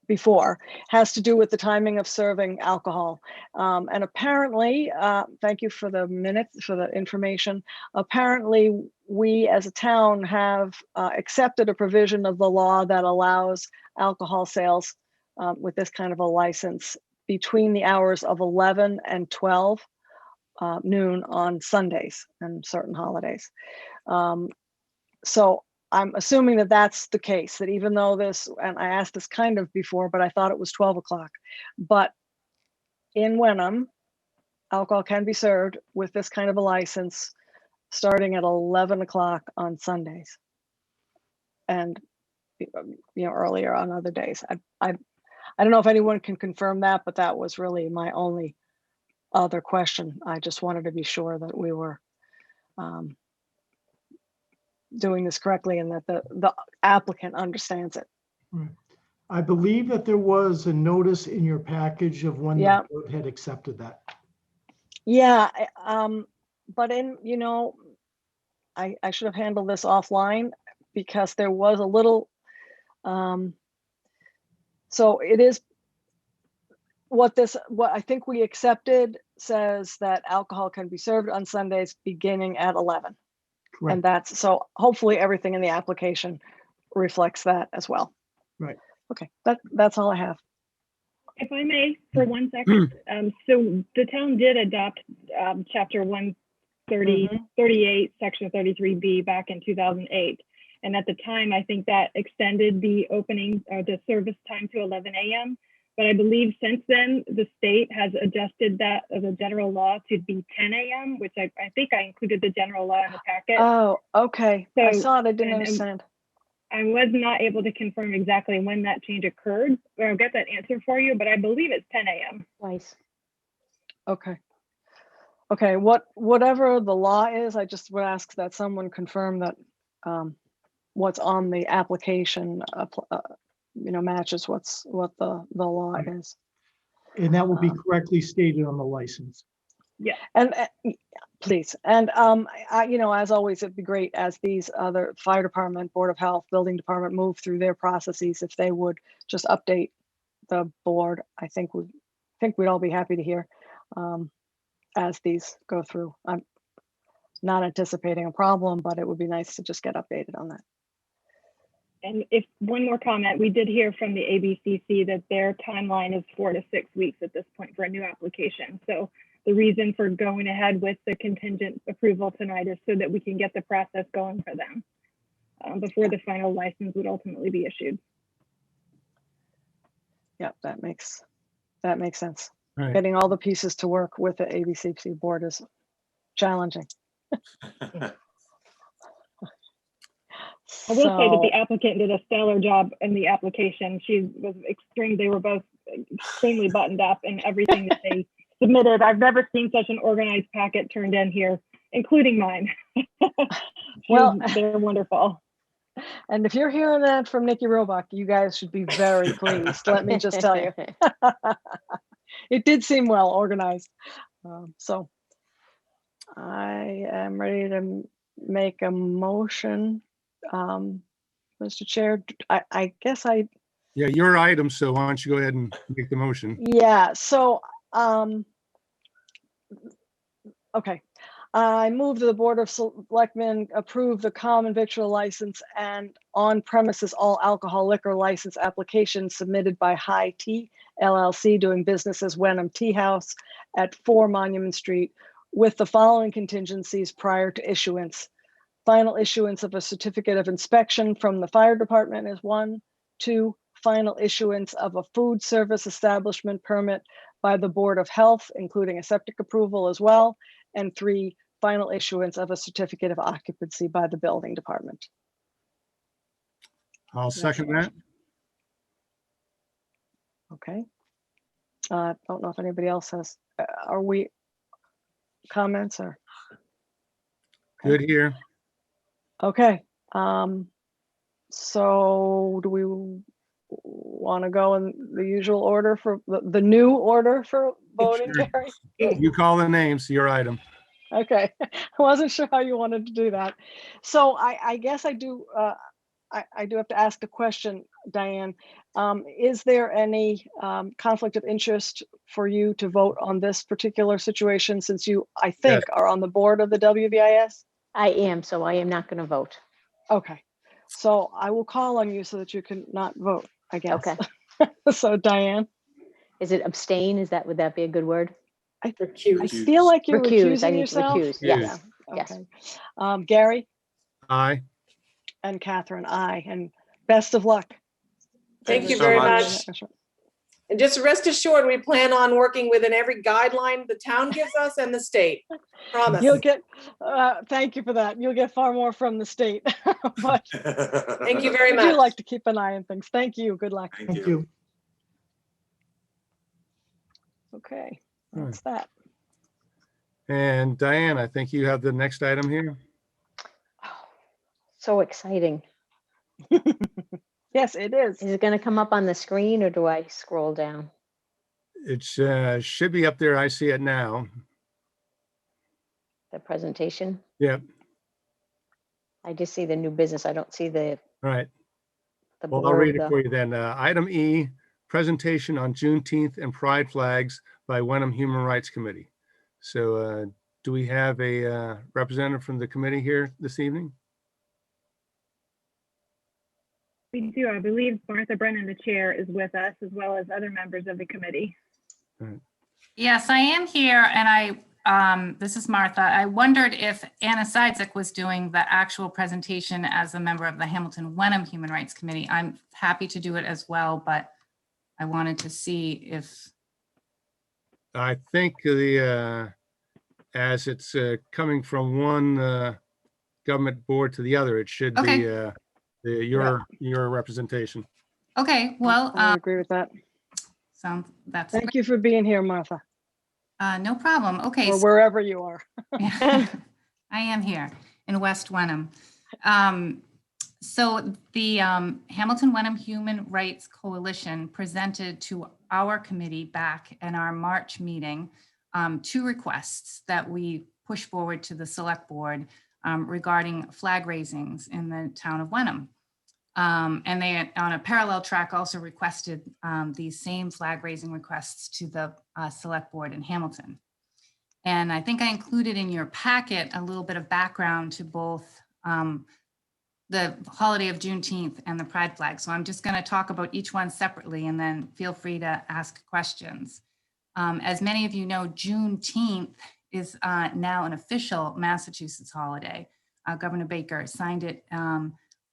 before, has to do with the timing of serving alcohol. And apparently, thank you for the minutes, for the information. Apparently, we as a town have accepted a provision of the law that allows alcohol sales with this kind of a license between the hours of 11 and 12 noon on Sundays and certain holidays. So I'm assuming that that's the case, that even though this, and I asked this kind of before, but I thought it was 12 o'clock. But in Wenham, alcohol can be served with this kind of a license starting at 11 o'clock on Sundays. And earlier on other days. I don't know if anyone can confirm that, but that was really my only other question. I just wanted to be sure that we were doing this correctly and that the applicant understands it. I believe that there was a notice in your package of when Yeah. the board had accepted that. Yeah, but I should have handled this offline because there was a little, so it is what I think we accepted says that alcohol can be served on Sundays beginning at 11. And Correct. so hopefully everything in the application reflects that as well. Right. Okay, that's all I have. If I may, for 1 second. So the town did adopt chapter 138, section 33B back in 2008. And at the time, I think that extended the opening or the service time to 11 a.m. But I believe since then, the state has adjusted that as a general law to be 10 a.m., which I think I included the general law in the packet. Oh, okay. I So- saw it. I didn't and- understand. I was not able to confirm exactly when that change occurred. I'll get that answer for you, but I believe it's 10 a.m. Twice. Okay. Okay, whatever the law is, I just would ask that someone confirm that what's on the application, matches what the law Right. is. And that will be correctly stated on the license. Yeah. And please, and as always, it'd be great as these other fire department, board of health, building department move through their processes, if they would just update the board. I think we'd all be happy to hear as these go through. I'm not anticipating a problem, but it would be nice to just get updated on that. And if one more comment, we did hear from the ABCC that their timeline is 4 to 6 weeks at this point for a new application. So the reason for going ahead with the contingent approval tonight is so that we can get the process going for them before the final license would ultimately be issued. Yep, that makes sense. Right. Getting all the pieces to work with the ABCC board is challenging. I will say that So- the applicant did a stellar job in the application. They were both extremely buttoned up in everything that they submitted. I've never seen such an organized packet turned in here, including mine. Well- They're wonderful. And if you're hearing that from Nikki Roebuck, you guys should be very pleased. Let me just tell you. It did seem well organized. So I am ready to make a motion. Mr. Chair, I guess Yeah, your item, so why don't you go ahead and make the motion? yeah, so, okay. I move that the Board of Selectmen approve the common victual license and on premises all alcohol liquor license application submitted by High Tea LLC doing business as Wenham Tea House at 4 Monument Street with the following contingencies prior to issuance. Final issuance of a certificate of inspection from the fire department is 1. 2, final issuance of a food service establishment permit by the Board of Health, including a septic approval as well. And 3, final issuance of a certificate of occupancy by the building department. I'll second that. Okay. Don't know if anybody else has, are we comments or? Good here. Okay. So do we want to go in the usual order for the new order for voting, Sure. Gary? You call the names, your item. Okay, I wasn't sure how you wanted to do that. So I guess I do, I do have to ask a question, Diane. Is there any conflict of interest for you to vote on this particular situation since you, I think, are on the board of the WVIS? I am, so I am not going to vote. Okay, so I will call on you so that you can not vote, I guess. Okay. So Diane, Is it abstain? Would that be a good word? I feel like you're Recuse. I recusing need to yourself. recuse. Yeah. Yes. Yes. Okay. Gary Aye. and Catherine, aye, and best of luck. Thank you so very much. much. And just rest assured, we plan on working within every guideline the town gives us and the state. Promise. You'll get, thank you for that. You'll get far more from the state, but Thank you very I do much. like to keep an eye on things. Thank you. Good luck. Thank you. Okay, All that's that. And Diane, I think you have the next item here. Oh, so exciting. Yes, it is. Is it going to come up on the screen or do I scroll down? It should be up there. I see it now. The presentation? Yep. I just see the new business. I don't see the All right. the Well, I'll read blurb. it for you then. Item E, presentation on Juneteenth and pride flags by Wenham Human Rights Committee. So do we have a representative from the committee here this evening? We do. I believe Martha Brennan, the chair, is with us, as well as other members of the committee. Yes, I am here, and this is Martha. I wondered if Anna Sidzik was doing the actual presentation as a member of the Hamilton Wenham Human Rights Committee. I'm happy to do it as well, but I wanted to see if, I think as it's coming from one government board to the other, it should be your representation. okay, well, I would agree with that. that's, Thank you for being here, Martha, no problem. Okay. or wherever you are. I am here in West Wenham. So the Hamilton Wenham Human Rights Coalition presented to our committee back in our March meeting 2 requests that we push forward to the select board regarding flag raisings in the town of Wenham. And they, on a parallel track, also requested these same flag raising requests to the select board in Hamilton. And I think I included in your packet a little bit of background to both the holiday of Juneteenth and the pride flag. So I'm just going to talk about each one separately and then feel free to ask questions. As many of you know, Juneteenth is now an official Massachusetts holiday. Governor Baker signed it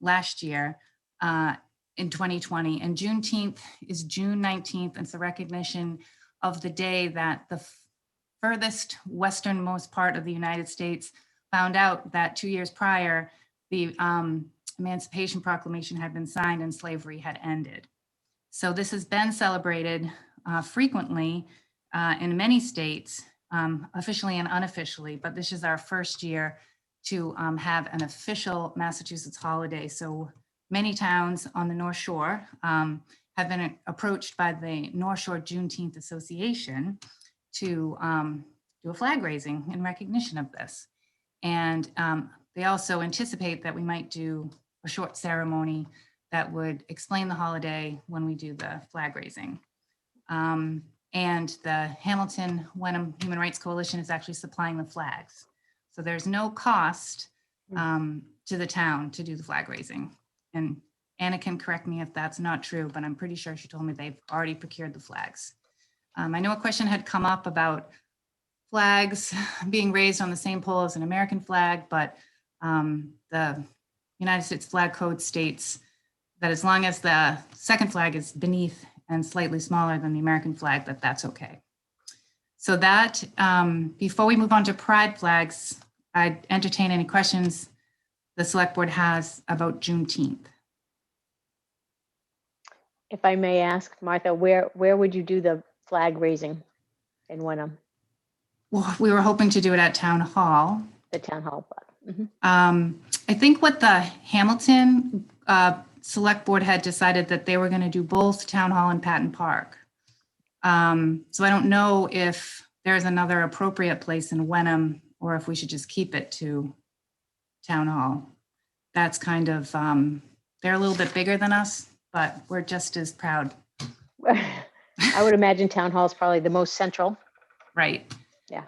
last year in 2020, and Juneteenth is June 19th. And it's a recognition of the day that the furthest westernmost part of the United States found out that 2 years prior, the Emancipation Proclamation had been signed and slavery had ended. So this has been celebrated frequently in many states, officially and unofficially, but this is our first year to have an official Massachusetts holiday. So many towns on the North Shore have been approached by the North Shore Juneteenth Association to do a flag raising in recognition of this. And they also anticipate that we might do a short ceremony that would explain the holiday when we do the flag raising. And the Hamilton Wenham Human Rights Coalition is actually supplying the flags. So there's no cost to the town to do the flag raising. And Anna can correct me if that's not true, but I'm pretty sure she told me they've already procured the flags. I know a question had come up about flags being raised on the same pole as an American flag, but the United States Flag Code states that as long as the second flag is beneath and slightly smaller than the American flag, that's okay. So that, before we move on to pride flags, I'd entertain any questions the select board has about Juneteenth. If I may ask, Martha, where would you do the flag raising in Wenham? Well, we were hoping to do it at Town Hall. The town hall. I think what the Hamilton Select Board had decided that they were going to do both Town Hall and Patton Park. So I don't know if there's another appropriate place in Wenham or if we should just keep it to Town Hall. That's kind of, they're a little bit bigger than us, but we're just as proud. I would imagine town hall is probably the most central. Right. Yeah.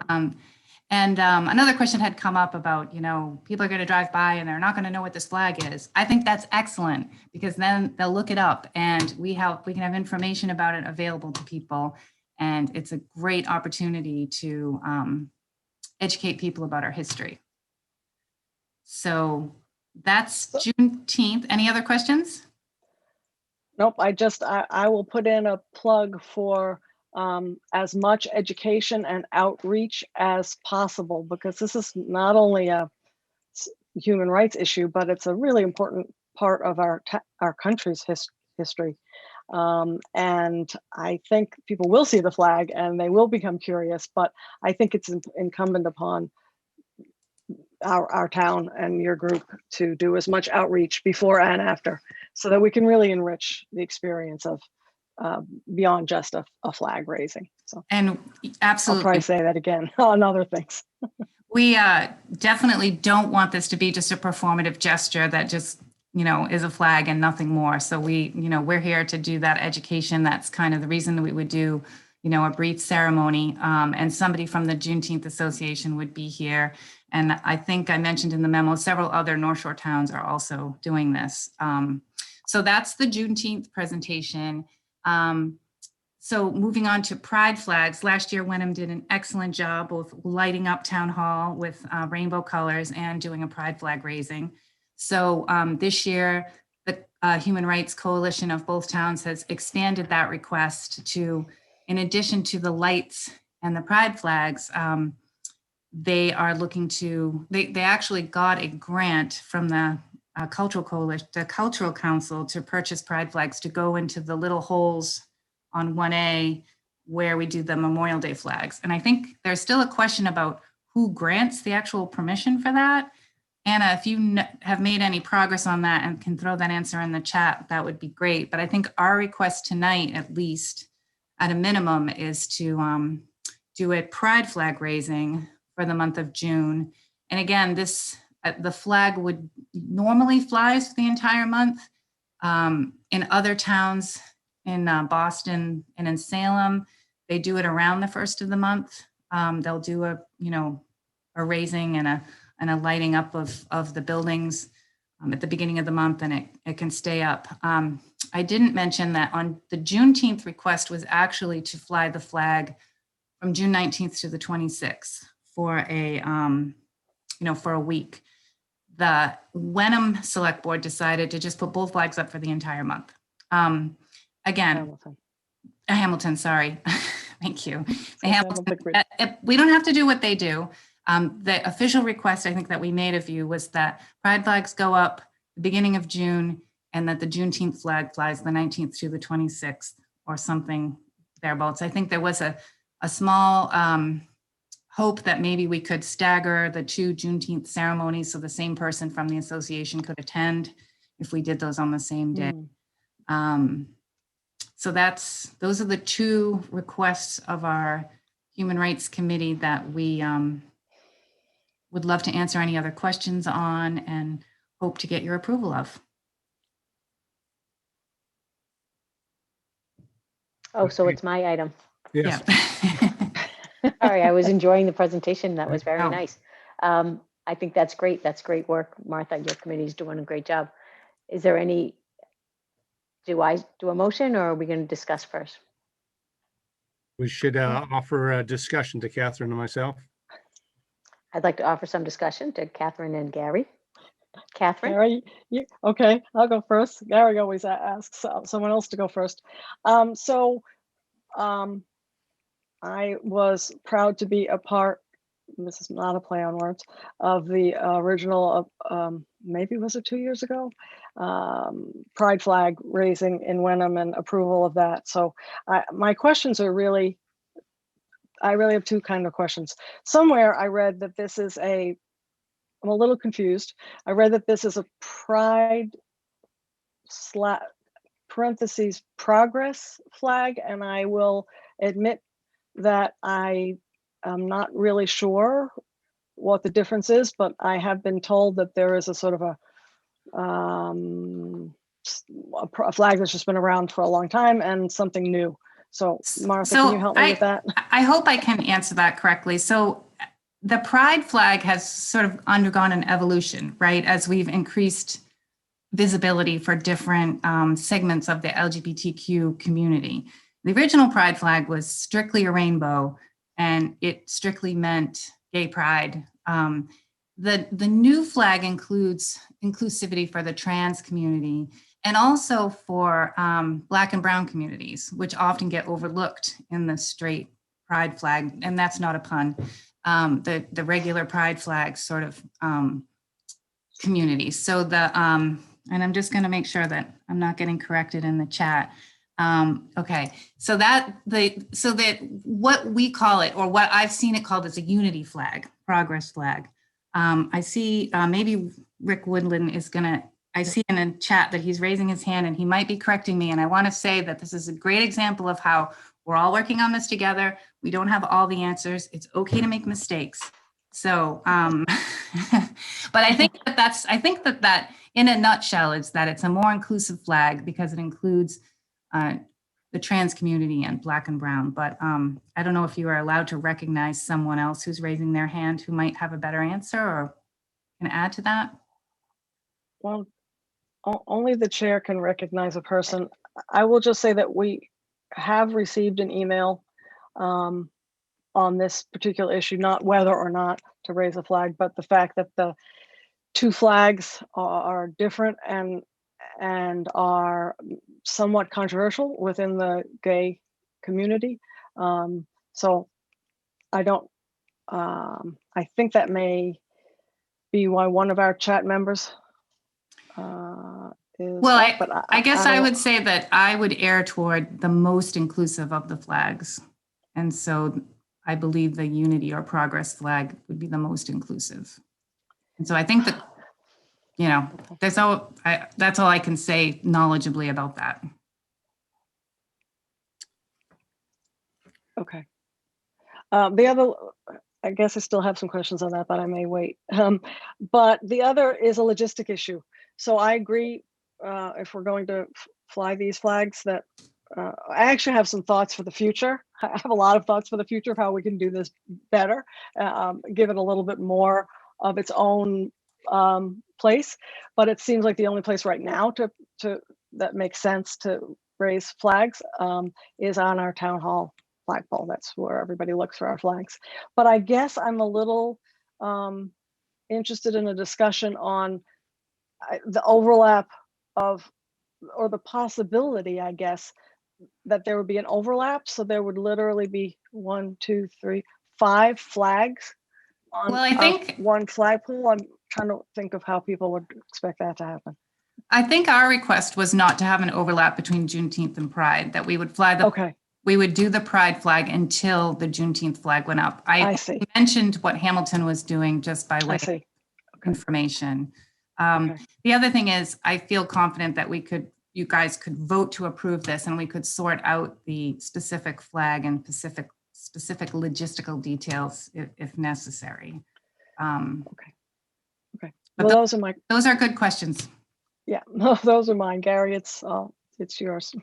And another question had come up about, people are going to drive by and they're not going to know what this flag is. I think that's excellent because then they'll look it up and we can have information about it available to people. And it's a great opportunity to educate people about our history. So that's Juneteenth. Any other questions? Nope, I will put in a plug for as much education and outreach as possible, because this is not only a human rights issue, but it's a really important part of our country's history. And I think people will see the flag and they will become curious, but I think it's incumbent upon our town and your group to do as much outreach before and after so that we can really enrich the experience of beyond just a flag raising. So And I'll probably absolutely, say that again on other things. we definitely don't want this to be just a performative gesture that just, is a flag and nothing more. So we're here to do that education. That's kind of the reason that we would do, a brief ceremony. And somebody from the Juneteenth Association would be here. And I think I mentioned in the memo, several other North Shore towns are also doing this. So that's the Juneteenth presentation. So moving on to pride flags, last year Wenham did an excellent job both lighting up town hall with rainbow colors and doing a pride flag raising. So this year, the Human Rights Coalition of both towns has expanded that request to, in addition to the lights and the pride flags, they are looking to, they actually got a grant from the Cultural Coalition, the Cultural Council, to purchase pride flags to go into the little holes on 1A where we do the Memorial Day flags. And I think there's still a question about who grants the actual permission for that. Anna, if you have made any progress on that and can throw that answer in the chat, that would be great. But I think our request tonight, at least at a minimum, is to do a pride flag raising for the month of June. And again, the flag would normally flies for the entire month. In other towns, in Boston and in Salem, they do it around the first of the month. They'll do a raising and a lighting up of the buildings at the beginning of the month, and it can stay up. I didn't mention that on the Juneteenth request was actually to fly the flag from June 19th to the 26th for a week. The Wenham Select Board decided to just put both flags up for the entire month. Again, Hamilton, sorry. Thank you. We don't have to do what they do. The official request I think that we made of you was that pride flags go up the beginning of June and that the Juneteenth flag flies the 19th to the 26th or something thereabouts. I think there was a small hope that maybe we could stagger the two Juneteenth ceremonies so the same person from the association could attend if we did those on the same day. So those are the two requests of our Human Rights Committee that we would love to answer any other questions on and hope to get your approval of. Oh, so it's my item. Yes. Yeah. Sorry, I was enjoying the presentation. That was very Oh. nice. I think that's great. That's great work, Martha. Your committee is doing a great job. Is there any, do I do a motion or are we going to discuss first? We should offer a discussion to Catherine and myself. I'd like to offer some discussion to Catherine and Gary. Catherine? Gary, okay, I'll go first. Gary always asks someone else to go first. I was proud to be a part, this is not a play on words, of the original, maybe was it 2 years ago? Pride flag raising in Wenham and approval of that. So my questions are really, I really have two kind of questions. Somewhere I read that this is I'm a little confused. I read that this is a pride parentheses progress flag, and I will admit that I am not really sure what the difference is, but I have been told that there is a sort of a flag that's just been around for a long time and something new. So Martha, can you help me with that? I hope I can answer that correctly. So the pride flag has sort of undergone an evolution, right? As we've increased visibility for different segments of the LGBTQ community. The original pride flag was strictly a rainbow and it strictly meant gay pride. The new flag includes inclusivity for the trans community and also for Black and Brown communities, which often get overlooked in the straight pride flag. And that's not a pun. The regular pride flag sort of communities. So and I'm just going to make sure that I'm not getting corrected in the chat. Okay, so that what we call it, or what I've seen it called, is a unity flag, progress flag. I see maybe Rick Woodland is gonna, I see in a chat that he's raising his hand and he might be correcting me. And I want to say that this is a great example of how we're all working on this together. We don't have all the answers. It's okay to make mistakes. So, but I think that in a nutshell is that it's a more inclusive flag because it includes the trans community and Black and brown. But I don't know if you are allowed to recognize someone else who's raising their hand who might have a better answer or can add to that. Well, only the chair can recognize a person. I will just say that we have received an email on this particular issue, not whether or not to raise a flag, but the fact that the two flags are different and are somewhat controversial within the gay community. So I don't, I think that may be why one of our chat members is. Well, up, but I guess don't I know. would say that I would err toward the most inclusive of the flags. And so I believe the unity or progress flag would be the most inclusive. And so I think that, you know, that's all I can say knowledgeably about that. Okay. The other, I guess I still have some questions on that, but I may wait. But the other is a logistic issue. So I agree, if we're going to fly these flags, that I actually have some thoughts for the future. I have a lot of thoughts for the future of how we can do this better, give it a little bit more of its own place. But it seems like the only place right now that makes sense to raise flags is on our town hall flagpole. That's where everybody looks for our flags. But I guess I'm a little interested in a discussion on the overlap of, or the possibility, I guess, that there would be an overlap. So there would literally be 1, 2, 3, 5 flags on Well, I think one flagpole. I'm trying to think of how people would expect that to happen. I think our request was not to have an overlap between Juneteenth and Pride, that we would fly the, Okay, we would do the Pride flag until the Juneteenth flag went up. I see. mentioned what Hamilton was doing just by way I of see. information. Okay. The other thing is, I feel confident that you guys could vote to approve this and we could sort out the specific flag and specific logistical details if necessary. Okay. But Well, those are good questions. yeah, those are mine, Gary. It's yours.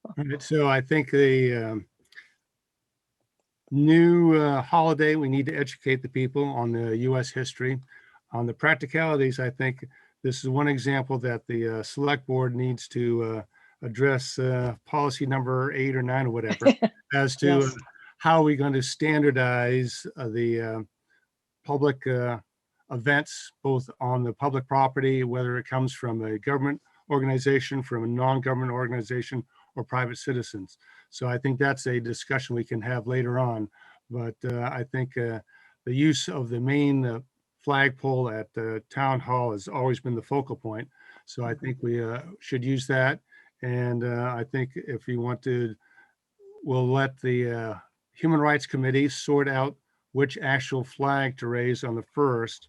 All right, so I think the new holiday, we need to educate the people on the U.S. history. On the practicalities, I think this is one example that the select board needs to address policy number 8 or 9 or whatever, as to Yes. how are we going to standardize the public events, both on the public property, whether it comes from a government organization, from a non-government organization, or private citizens. So I think that's a discussion we can have later on. But I think the use of the main flagpole at the town hall has always been the focal point. So I think we should use that. And I think if you want to, we'll let the Human Rights Committee sort out which actual flag to raise on the 1st.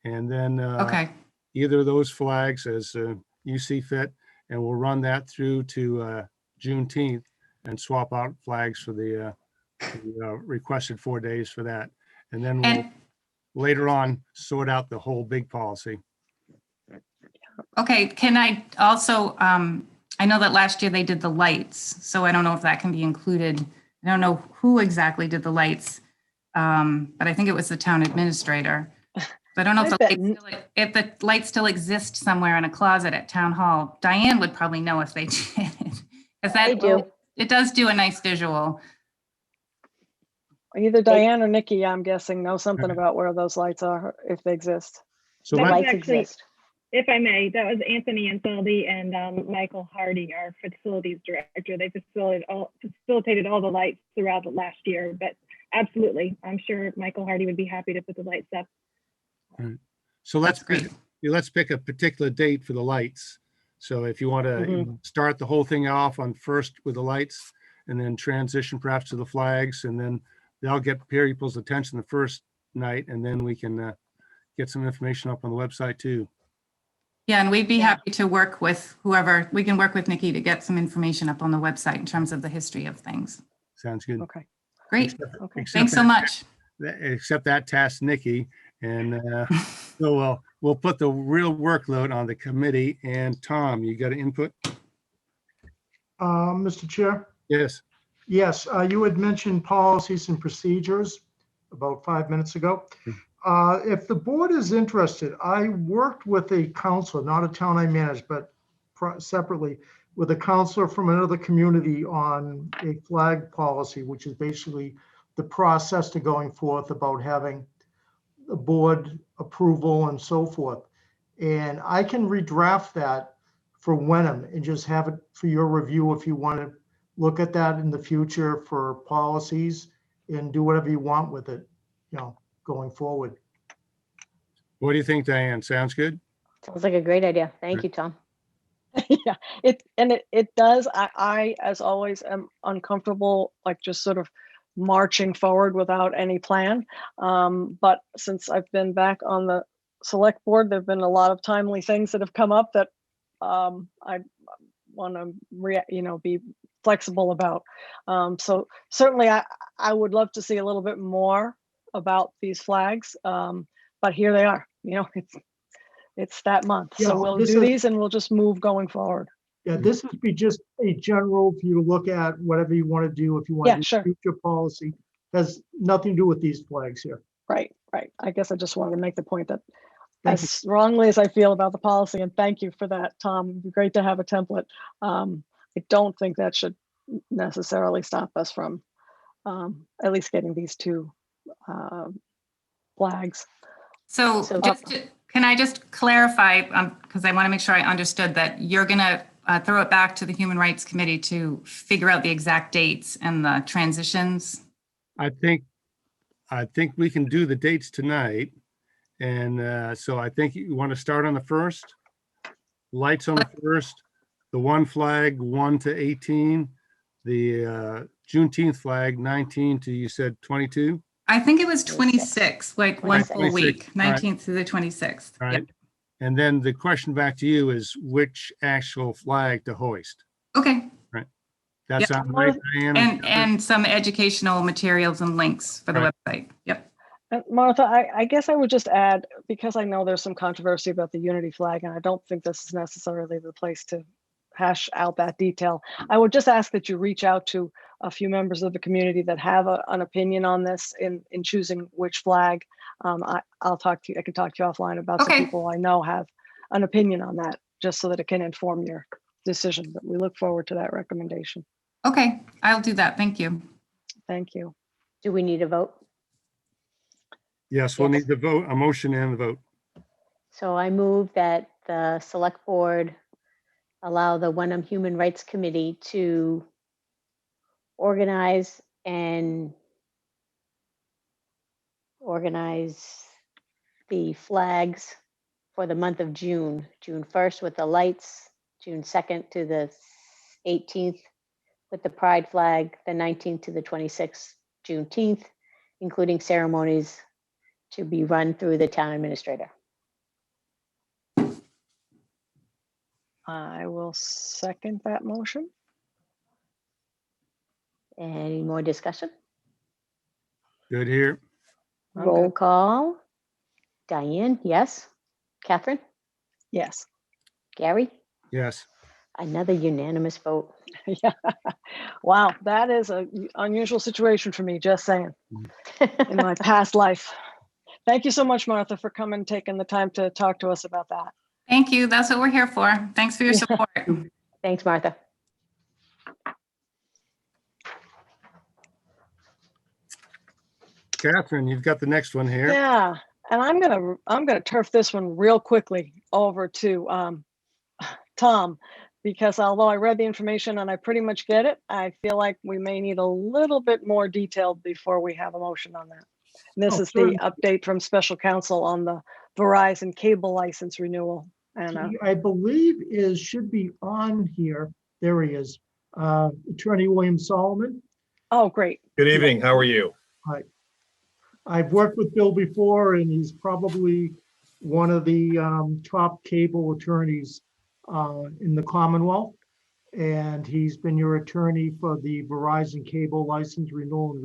And then Okay. either of those flags as you see fit, and we'll run that through to Juneteenth and swap out flags for the requested 4 days for that. And then we'll later on sort out the whole big policy. Okay, can I also, I know that last year they did the lights, so I don't know if that can be included. I don't know who exactly did the lights, but I think it was the town administrator. So I don't know if the lights still exist somewhere in a closet at town hall. Diane would probably know if they did. They do. It does do a nice visual. Either Diane or Nikki, I'm guessing, know something about where those lights are, if they exist. So That was Lights actually, exist. if I may, that was Anthony Ansaldi and Michael Hardy, our facilities director. They facilitated all the lights throughout the last year, but absolutely, I'm sure Michael Hardy would be happy to put the lights up. Right. So let's That's great. pick a particular date for the lights. So if you want to start the whole thing off on first with the lights and then transition perhaps to the flags, and then they'll get people's attention the first night, and then we can get some information up on the website too. Yeah, and we'd be happy to work with whoever, we can work with Nikki to get some information up on the website in terms of the history of things. Sounds good. Okay. Great. Okay. Thanks so much. Except that task, Nikki, and so we'll put the real workload on the committee. And Tom, you got an input? Mr. Chair? Yes. Yes, you had mentioned policies and procedures about 5 minutes ago. If the board is interested, I worked with a counselor, not a town I managed, but separately with a counselor from another community on a flag policy, which is basically the process to going forth about having the board approval and so forth. And I can redraft that for Wenham and just have it for your review if you want to look at that in the future for policies and do whatever you want with it, going forward. What do you think, Diane? Sounds good? Sounds like a great idea. Thank you, Tom. Yeah, it does. I, as always, am uncomfortable, like just sort of marching forward without any plan. But since I've been back on the select board, there've been a lot of timely things that have come up that I want to be flexible about. So certainly I would love to see a little bit more about these flags. But here they are, it's that month. Yeah, So we'll this do is- these and we'll just move going forward. Yeah, this would be just a general for you to look at whatever you want to do. If you want Yeah, to do sure. future policy, has nothing to do with these flags here. Right. I guess I just wanted to make the point that Thank as you. strongly as I feel about the policy, and thank you for that, Tom, it'd be great to have a template. I don't think that should necessarily stop us from at least getting these two flags. So can I just clarify, because I want to make sure I understood that you're going to throw it back to the Human Rights Committee to figure out the exact dates and the transitions? I think we can do the dates tonight. And so I think you want to start on the first. Lights on the first, the one flag 1 to 18, the Juneteenth flag 19 to, you said 22? I think it was 26, like one full 26, week, all right. 19th through the 26th. All Yep. right. And then the question back to you is which actual flag to hoist? Okay. That Yep. sounds right, Diane? And some educational materials and links for the Right. website. Yep. Martha, I guess I would just add, because I know there's some controversy about the unity flag, and I don't think this is necessarily the place to hash out that detail. I would just ask that you reach out to a few members of the community that have an opinion on this in choosing which flag. I'll talk to you. I can talk to you offline about some Okay. people I know have an opinion on that, just so that it can inform your decision. But we look forward to that recommendation. Okay, I'll do that. Thank you. Thank you. Do we need a vote? Yes, we'll Yes. need the vote, a motion and a vote. So I move that the select board allow the Wenham Human Rights Committee to organize the flags for the month of June. June 1st with the lights, June 2nd to the 18th with the pride flag, the 19th to the 26th, Juneteenth, including ceremonies to be run through the town administrator. I will second that motion. Any more discussion? Good here. I'm Roll good. call. Diane, yes. Catherine? Yes. Gary? Yes. Another unanimous vote. Yeah. Wow, that is an unusual situation for me, just saying, in my past life. Thank you so much, Martha, for coming and taking the time to talk to us about that. Thank you. That's what we're here for. Thanks for your Yeah. support. Thanks, Martha. Catherine, you've got the next one here. Yeah, and I'm gonna turf this one real quickly over to Tom, because although I read the information and I pretty much get it, I feel like we may need a little bit more detailed before we have a motion on that. And this Oh, is certainly. the update from special counsel on the Verizon cable license renewal And I believe should be on here. There he is. Attorney William Solomon. oh, great. Good evening. How are you? I've worked with Bill before, and he's probably one of the top cable attorneys in the Commonwealth. And he's been your attorney for the Verizon cable license renewal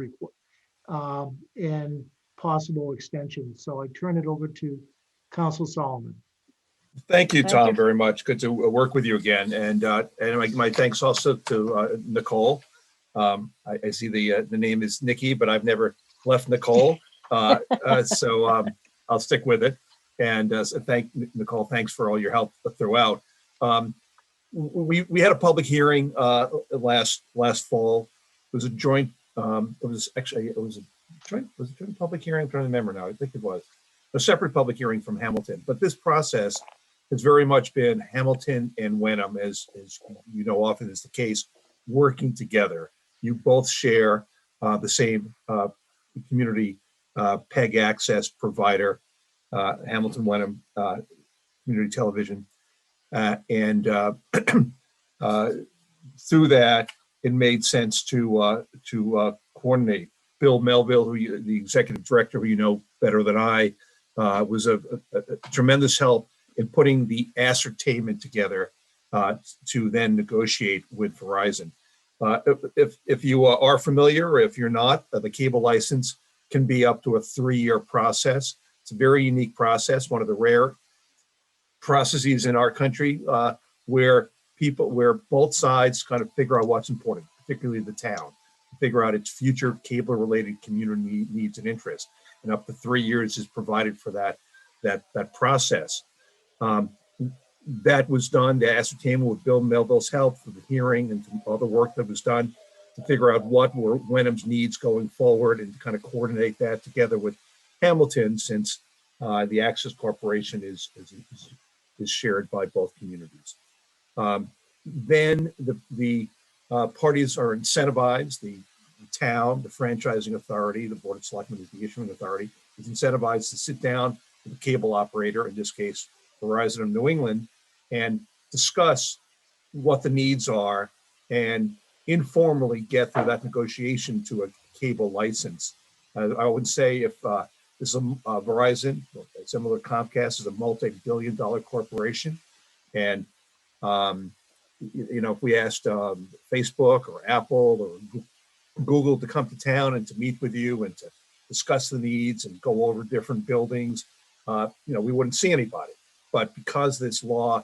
and possible extension. So I turn it over to Council Solomon. Thank you, Thank Tom, you. very much. Good to work with you again. And my thanks also to Nicole. I see the name is Nikki, but I've never left Nicole. So I'll stick with it. And so thank Nicole. Thanks for all your help throughout. We had a public hearing last fall. It was a joint. It was a joint public hearing. I'm trying to remember now. I think it was a separate public hearing from Hamilton. But this process has very much been Hamilton and Wenham, as you know, often is the case, working together. You both share the same community PEG access provider, Hamilton Wenham Community Television. And through that, it made sense to coordinate. Bill Melville, the executive director, who you know better than I, was a tremendous help in putting the ascertainment together to then negotiate with Verizon. If you are familiar, or if you're not, the cable license can be up to a 3-year process. It's a very unique process, one of the rare processes in our country where both sides kind of figure out what's important, particularly the town, figure out its future cable-related community needs and interests. And up to 3 years is provided for that process. That was done, the ascertainment with Bill Melville's help for the hearing and all the work that was done to figure out what were Wenham's needs going forward and kind of coordinate that together with Hamilton, since the Access Corporation is shared by both communities. Then the parties are incentivized. The town, the franchising authority, the Board of Selectmen is the issuing authority, is incentivized to sit down with the cable operator, in this case, Verizon of New England, and discuss what the needs are and informally get through that negotiation to a cable license. I would say if this is Verizon, similar to Comcast, is a multi-billion-dollar corporation, and if we asked Facebook or Apple or Google to come to town and to meet with you and to discuss the needs and go over different buildings, we wouldn't see anybody. But because this law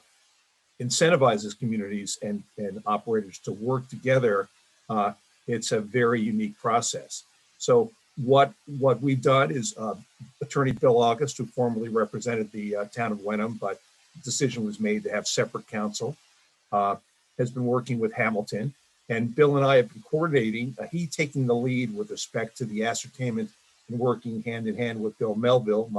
incentivizes communities and operators to work together, it's a very unique process. So what we've done is Attorney Phil August, who formerly represented the town of Wenham, but the decision was made to have separate counsel, has been working with Hamilton. And Bill and I have been coordinating, he taking the lead with respect to the ascertainment and working hand in hand with Bill Melville,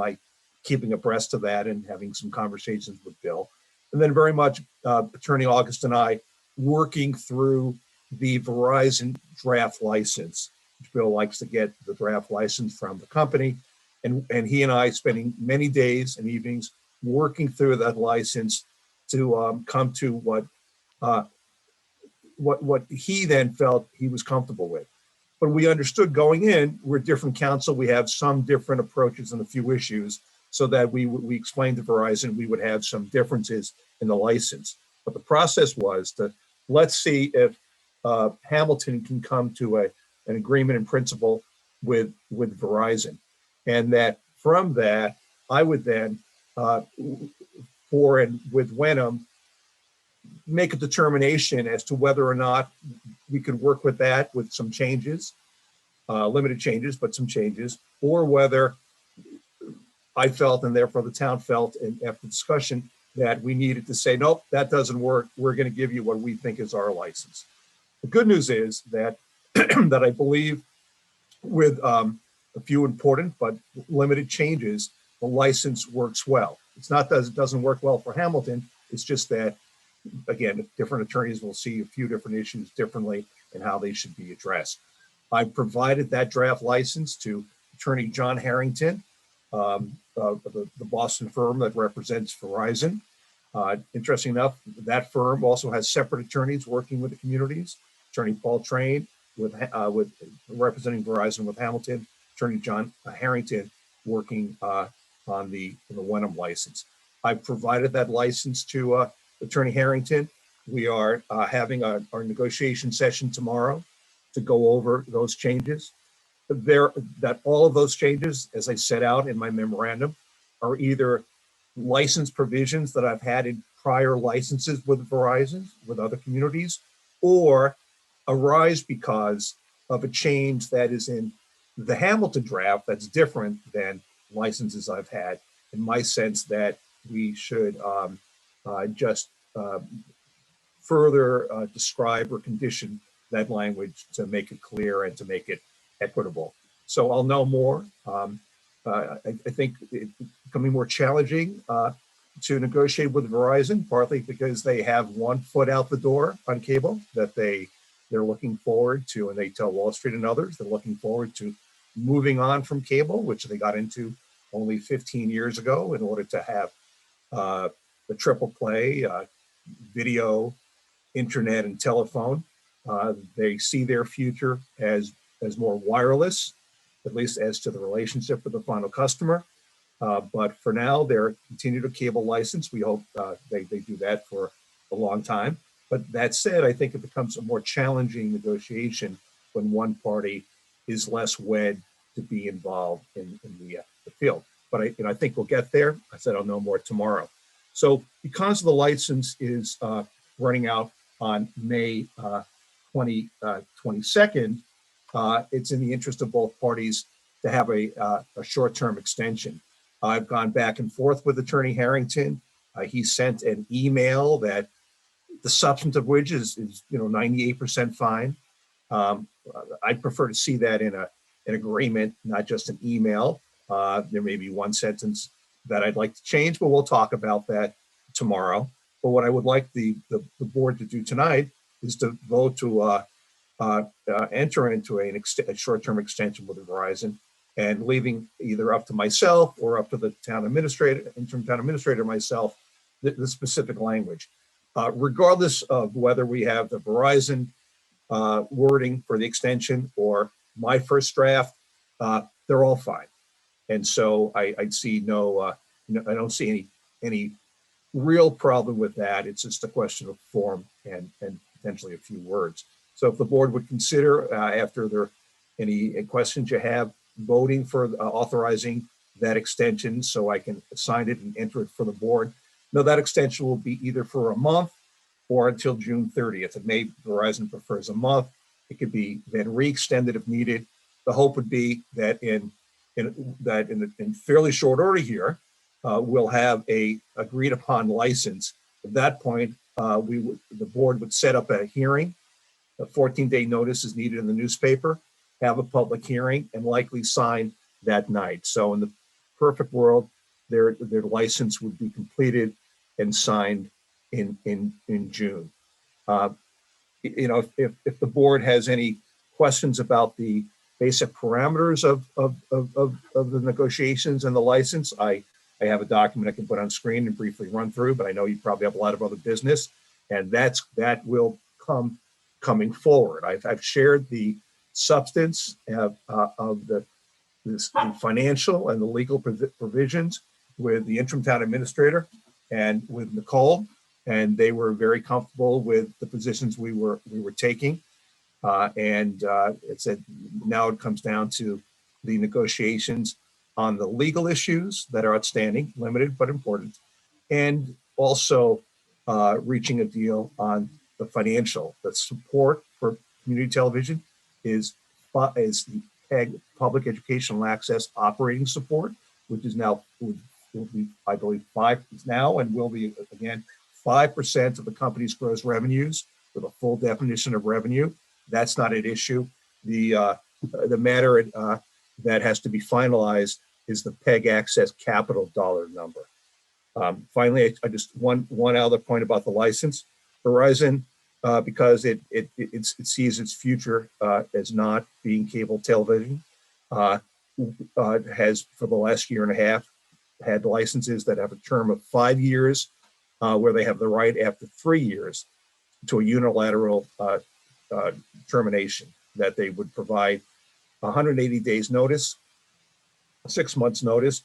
keeping abreast of that and having some conversations with Bill. And then very much Attorney August and I working through the Verizon draft license, which Bill likes to get the draft license from the company. And he and I spending many days and evenings working through that license to come to what he then felt he was comfortable with. But we understood going in, we're different counsel. We have some different approaches on a few issues, so that we explained to Verizon we would have some differences in the license. But the process was to let's see if Hamilton can come to an agreement in principle with Verizon, and that from that I would then with Wenham make a determination as to whether or not we could work with that with some changes, limited changes, but some changes, or whether I felt, and therefore the town felt, and after discussion, that we needed to say, nope, that doesn't work. We're going to give you what we think is our license. The good news is that that I believe with a few important but limited changes, the license works well. It's not that it doesn't work well for Hamilton. It's just that, again, different attorneys will see a few different issues differently and how they should be addressed. I provided that draft license to Attorney John Harrington, the Boston firm that represents Verizon. Interesting enough, that firm also has separate attorneys working with the communities. Attorney Paul Train with representing Verizon with Hamilton, Attorney John Harrington working on the Wenham license. I provided that license to Attorney Harrington. We are having our negotiation session tomorrow to go over those changes. That all of those changes, as I set out in my memorandum, are either license provisions that I've had in prior licenses with Verizon, with other communities, or arise because of a change that is in the Hamilton draft that's different than licenses I've had, in my sense that we should just further describe or condition that language to make it clear and to make it equitable. So I'll know more. I think it's becoming more challenging to negotiate with Verizon, partly because they have one foot out the door on cable that they're looking forward to, and they tell Wall Street and others they're looking forward to moving on from cable, which they got into only 15 years ago in order to have the triple play, video, internet, and telephone. They see their future as more wireless, at least as to the relationship with the final customer. But for now, they're continuing a cable license. We hope they do that for a long time. But that said, I think it becomes a more challenging negotiation when one party is less wed to be involved in the field. But I think we'll get there. I said I'll know more tomorrow. So because the license is running out on May 22nd, it's in the interest of both parties to have a short-term extension. I've gone back and forth with Attorney Harrington. He sent an email that the substance of which is 98% fine. I'd prefer to see that in an agreement, not just an email. There may be one sentence that I'd like to change, but we'll talk about that tomorrow. But what I would like the board to do tonight is to vote to enter into a short-term extension with Verizon, and leaving either up to myself or up to the town administrator, interim town administrator, myself, the specific language. Regardless of whether we have the Verizon wording for the extension or my first draft, they're all fine. And so I'd see I don't see any real problem with that. It's just a question of form and potentially a few words. So if the board would consider, after there any questions you have, voting for authorizing that extension so I can sign it and enter it for the board. Now that extension will be either for a month or until June 30th. It may, Verizon prefers a month. It could be then re-extended if needed. The hope would be that in fairly short order here, we'll have a agreed upon license. At that point, the board would set up a hearing. A 14-day notice is needed in the newspaper, have a public hearing, and likely sign that night. So in the perfect world, their license would be completed and signed in June. If the board has any questions about the basic parameters of the negotiations and the license, I have a document I can put on screen and briefly run through, but I know you probably have a lot of other business, and that will coming forward. I've shared the substance of the financial and the legal provisions with the interim town administrator and with Nicole, and they were very comfortable with the positions we were taking. It said now it comes down to the negotiations on the legal issues that are outstanding, limited but important, and also reaching a deal on the financial. The support for community television is the PEG, Public Educational Access Operating Support, which is now will be, I believe, 5 now and will be again 5% of the company's gross revenues, with a full definition of revenue. That's not an issue. The matter that has to be finalized is the PEG Access capital dollar number. Finally, I just one other point about the license. Verizon, because it sees its future as not being cable television, has for the last year and a half had licenses that have a term of 5 years where they have the right after 3 years to a unilateral termination, that they would provide 180 days notice, 6 months notice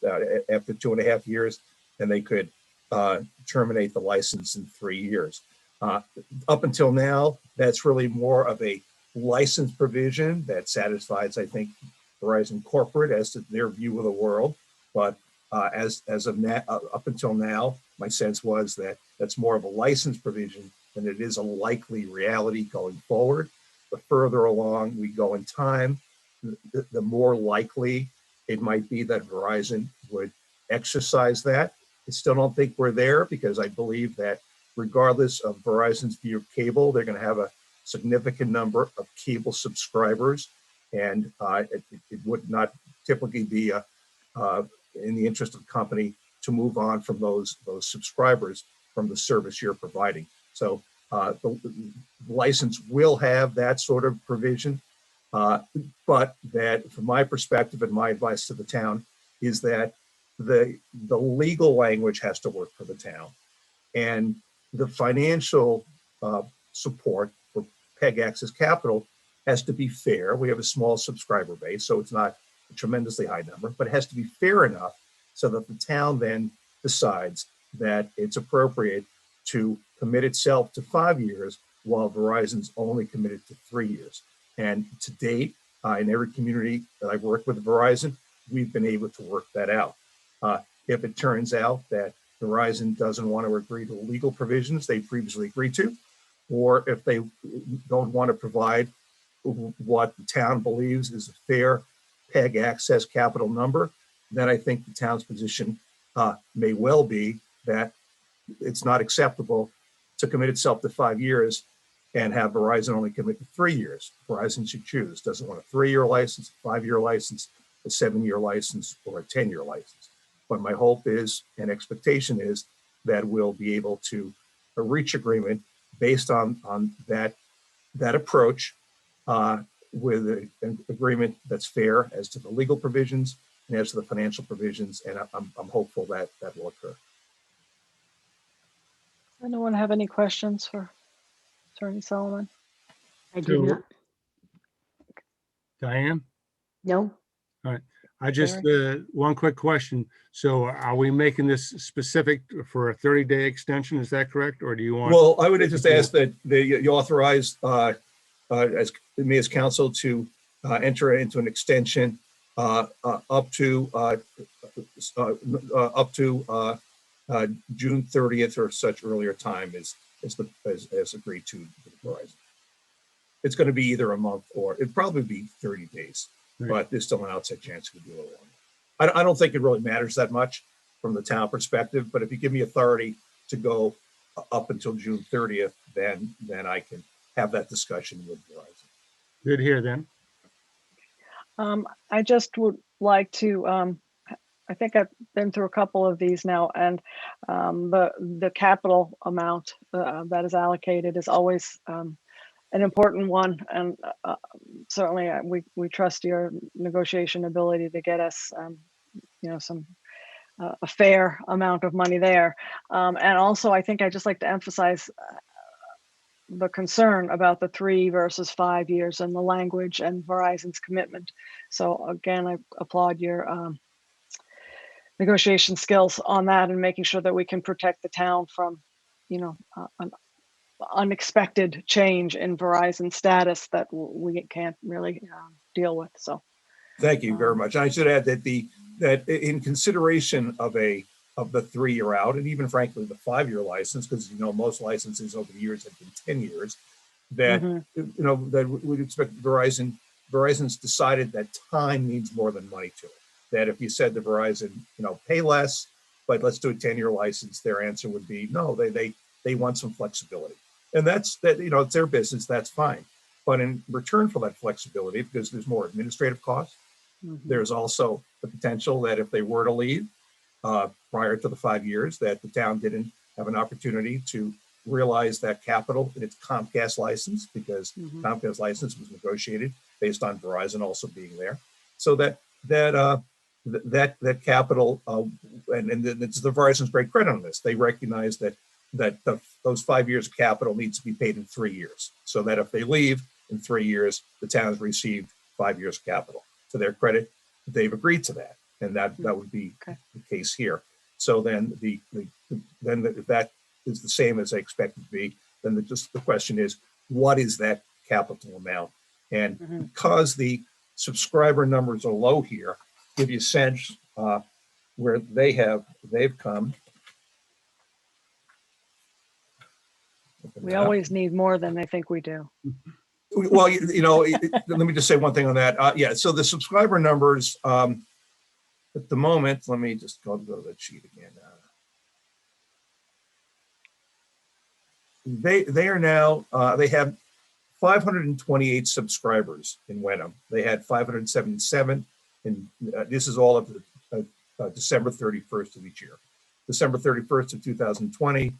after 2.5 years, and they could terminate the license in 3 years. Up until now, that's really more of a license provision that satisfies, I think, Verizon corporate as to their view of the world. But as of now, up until now, my sense was that that's more of a license provision than it is a likely reality going forward. The further along we go in time, the more likely it might be that Verizon would exercise that. I still don't think we're there, because I believe that regardless of Verizon's view of cable, they're going to have a significant number of cable subscribers, and it would not typically be in the interest of the company to move on from those subscribers from the service you're providing. So the license will have that sort of provision, but that, from my perspective and my advice to the town, is that the legal language has to work for the town, and the financial support for PEG Access Capital has to be fair. We have a small subscriber base, so it's not a tremendously high number, but it has to be fair enough so that the town then decides that it's appropriate to commit itself to 5 years while Verizon's only committed to 3 years. And to date, in every community that I've worked with Verizon, we've been able to work that out. If it turns out that Verizon doesn't want to agree to legal provisions they previously agreed to, or if they don't want to provide what the town believes is a fair PEG access capital number, then I think the town's position may well be that it's not acceptable to commit itself to 5 years and have Verizon only commit to 3 years. Verizon should choose. Doesn't want a 3-year license, a 5-year license, a 7-year license, or a 10-year license. But my hope is, and expectation is, that we'll be able to reach agreement based on that approach, with an agreement that's fair as to the legal provisions and as to the financial provisions. And I'm hopeful that that will occur. Anyone have any questions for Attorney Solomon? I do not. Diane? No. All right. I just, one quick question. So are we making this specific for a 30-day extension? Is that correct? Or do you want? Well, I would just ask that you authorize as me as counsel to enter into an extension up to June 30th or such earlier time as agreed to with Verizon. It's going to be either a month or it'd probably be 30 days, right, but there's still an outside chance it could be a little longer. I don't think it really matters that much from the town perspective, but if you give me authority to go up until June 30th, then I can have that discussion with Verizon. Good here then. I just would like to, I think I've been through a couple of these now, and the capital amount that is allocated is always an important one, and certainly we trust your negotiation ability to get us, some a fair amount of money there. And also, I think I'd just like to emphasize the concern about the 3 versus 5 years and the language and Verizon's commitment. So again, I applaud your negotiation skills on that and making sure that we can protect the town from, an unexpected change in Verizon status that we can't really deal with. So thank you very much. I should add that in consideration of the 3-year out, and even frankly the 5-year license, because most licenses over the years have been 10 years, that that we'd expect Verizon's decided that time means more than money to it. That if you said to Verizon, pay less, but let's do a 10-year license, their answer would be no, they want some flexibility. And it's their business, that's fine. But in return for that flexibility, because there's more administrative costs, there's also the potential that if they were to leave prior to the 5 years, that the town didn't have an opportunity to realize that capital in its Comcast license, because Comcast license was negotiated based on Verizon also being there. So that capital, and it's the Verizon's great credit on this. They recognize that those 5 years of capital needs to be paid in 3 years. So that if they leave in 3 years, the town has received 5 years of capital. To their credit, they've agreed to that. And that would be Okay. the case here. So then if that is the same as I expect it to be, then the question is, what is that capital amount? And because the subscriber numbers are low here, give you a sense where they've come. We always need more than they think we do. Well, let me just say one thing on that. Yeah, so the subscriber numbers at the moment, let me just go to that sheet again. They are now, they have 528 subscribers in Wenham. They had 577, and this is all of December 31st of each year. December 31st of 2020,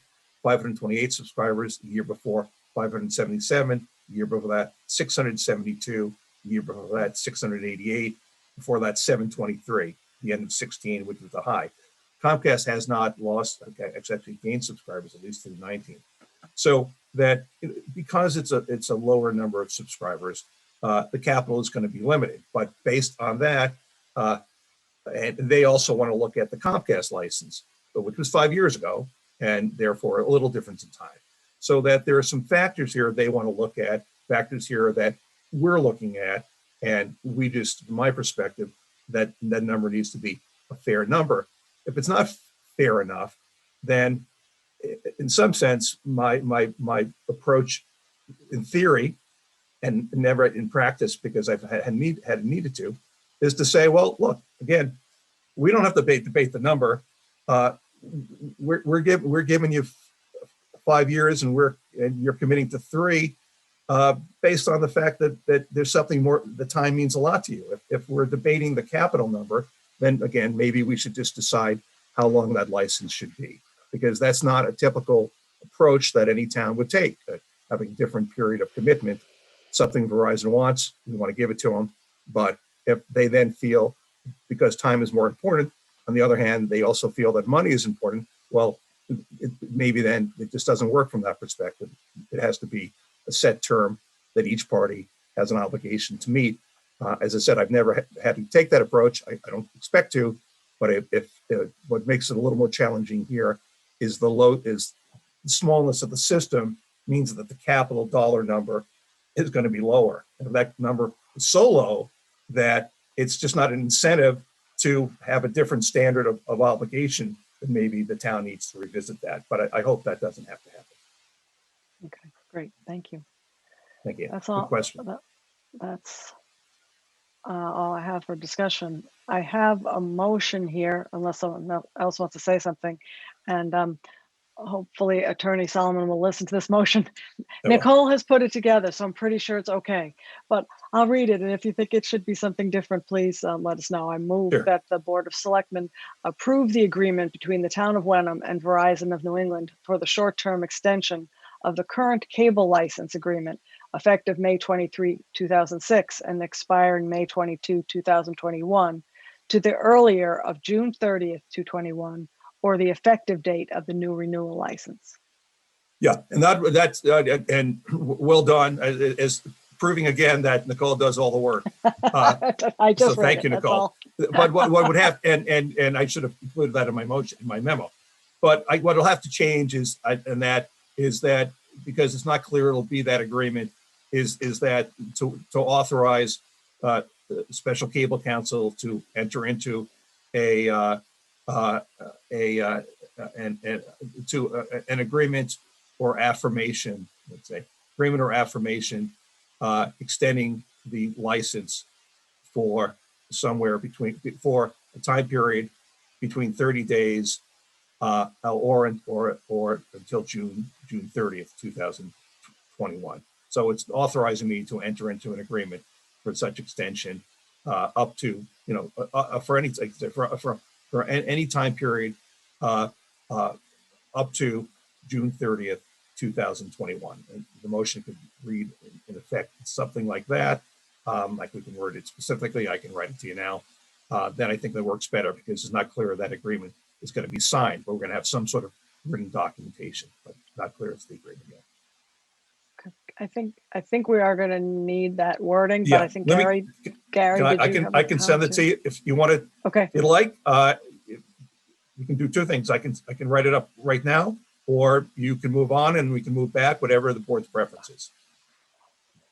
528 subscribers. The year before, 577. The year before that, 672. The year before that, 688. Before that, 723. The end of 16, which was the high. Comcast has not lost, it's actually gained subscribers, at least through 19. So that because it's a lower number of subscribers, the capital is going to be limited. But based on that, and they also want to look at the Comcast license, which was 5 years ago, and therefore a little difference in time. So that there are some factors here they want to look at, factors here that we're looking at, and we just, from my perspective, that number needs to be a fair number. If it's not fair enough, then in some sense, my approach in theory, and never in practice because I've had needed to, is to say, well, look, again, we don't have to debate the number. We're giving you 5 years, and you're committing to 3, based on the fact that there's something more. The time means a lot to you. If we're debating the capital number, then again, maybe we should just decide how long that license should be, because that's not a typical approach that any town would take. Having a different period of commitment, something Verizon wants, we want to give it to them. But if they then feel, because time is more important, on the other hand, they also feel that money is important, well, maybe then it just doesn't work from that perspective. It has to be a set term that each party has an obligation to meet. As I said, I've never had to take that approach. I don't expect to, but what makes it a little more challenging here is the smallness of the system means that the capital dollar number is going to be lower. And that number is so low that it's just not an incentive to have a different standard of obligation, then maybe the town needs to revisit that. But I hope that doesn't have to happen. Okay, great. Thank you. Thank you. That's Good all. question. That's all I have for discussion. I have a motion here, unless someone else wants to say something. And hopefully Attorney Solomon will listen to this motion. Nicole has put it together, so I'm pretty sure it's okay. But I'll read it, and if you think it should be something different, please let us know. I move that the Board of Selectmen approve the agreement between the Town of Wenham and Verizon of New England for the short-term extension of the current cable license agreement effective May 23, 2006 and expiring May 22, 2021 to the earlier of June 30th, 2021, or the effective date of the new renewal license. Yeah, and that's and well done, as proving again that Nicole does all the work. I just so thank you, Nicole. But what would have, and I should have included that in my motion, in my memo. But what will have to change is that because it's not clear it'll be that agreement, is that to authorize special cable counsel to enter into an agreement or affirmation, let's say, agreement or affirmation, extending the license for for a time period between 30 days or until June 30th, 2021. So it's authorizing me to enter into an agreement for such extension up to, for any time period up to June 30th, 2021. And the motion could read in effect something like that. Like we can word it specifically, I can write it to you now. Then I think that works better because it's not clear that agreement is going to be signed, but we're going to have some sort of written documentation, but not clear as the agreement yet. I think we are gonna need that wording, but Yeah, I think let me- Gary, Can did you have I a can send it comment to too? you if you want to, Okay, if you'd like. You can do two things. I can write it up right now, or you can move on and we can move back, whatever the board's preference is.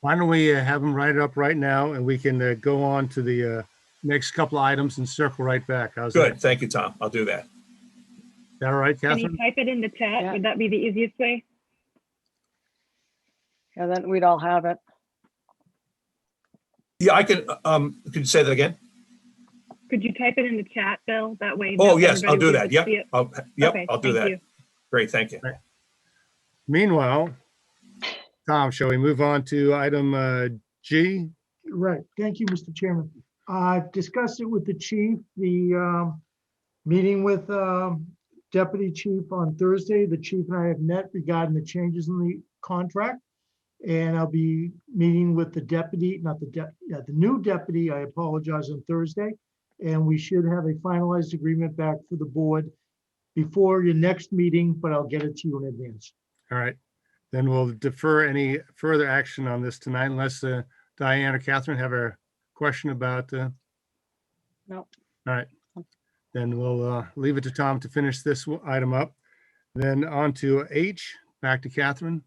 Why don't we have them write it up right now and we can go on to the next couple of items and circle right back. How's that? Good, thank you, Tom. I'll do that. Is that all right, Can you Catherine? type it in the chat? Yeah. Would that be the easiest way? and then we'd all have it. Yeah, I can, could you say that again? Could you type it in the chat, Bill? That way. Oh, that yes, I'll everybody do will that. be able to see Yep, it. yep, Okay, I'll do thank that. you. Great, thank you. Meanwhile, Tom, shall we move on to item G? Right. Thank you, Mr. Chairman. Discussed it with the chief, the meeting with Deputy Chief on Thursday. The chief and I have met regarding the changes in the contract. And I'll be meeting with the deputy, not the the new deputy, I apologize, on Thursday. And we should have a finalized agreement back for the board before your next meeting, but I'll get it to you in advance. All right, then we'll defer any further action on this tonight unless Diane or Catherine have a question about. No. All right, then we'll leave it to Tom to finish this item up. Then on to H, back to Catherine.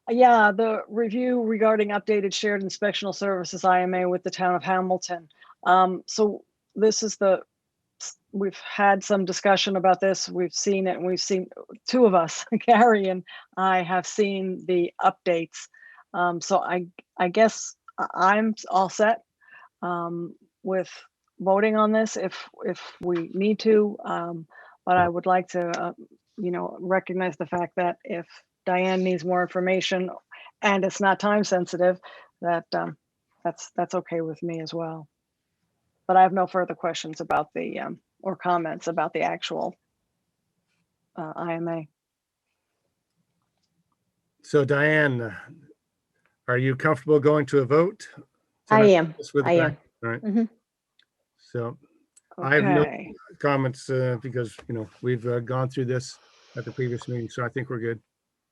Yeah, the review regarding updated shared inspectional services IMA with the town of Hamilton. So this is we've had some discussion about this. We've seen it, and we've seen, two of us, Gary and I, have seen the updates. So I guess I'm all set with voting on this if we need to. But I would like to, recognize the fact that if Diane needs more information and it's not time sensitive, that's okay with me as well. But I have no further questions about the, or comments about the actual IMA. So Diane, are you comfortable going to a vote? I tonight? am. Just with the I fact- All right, Mhm. so I have no Okay, comments because, we've gone through this at the previous meeting, so I think we're good.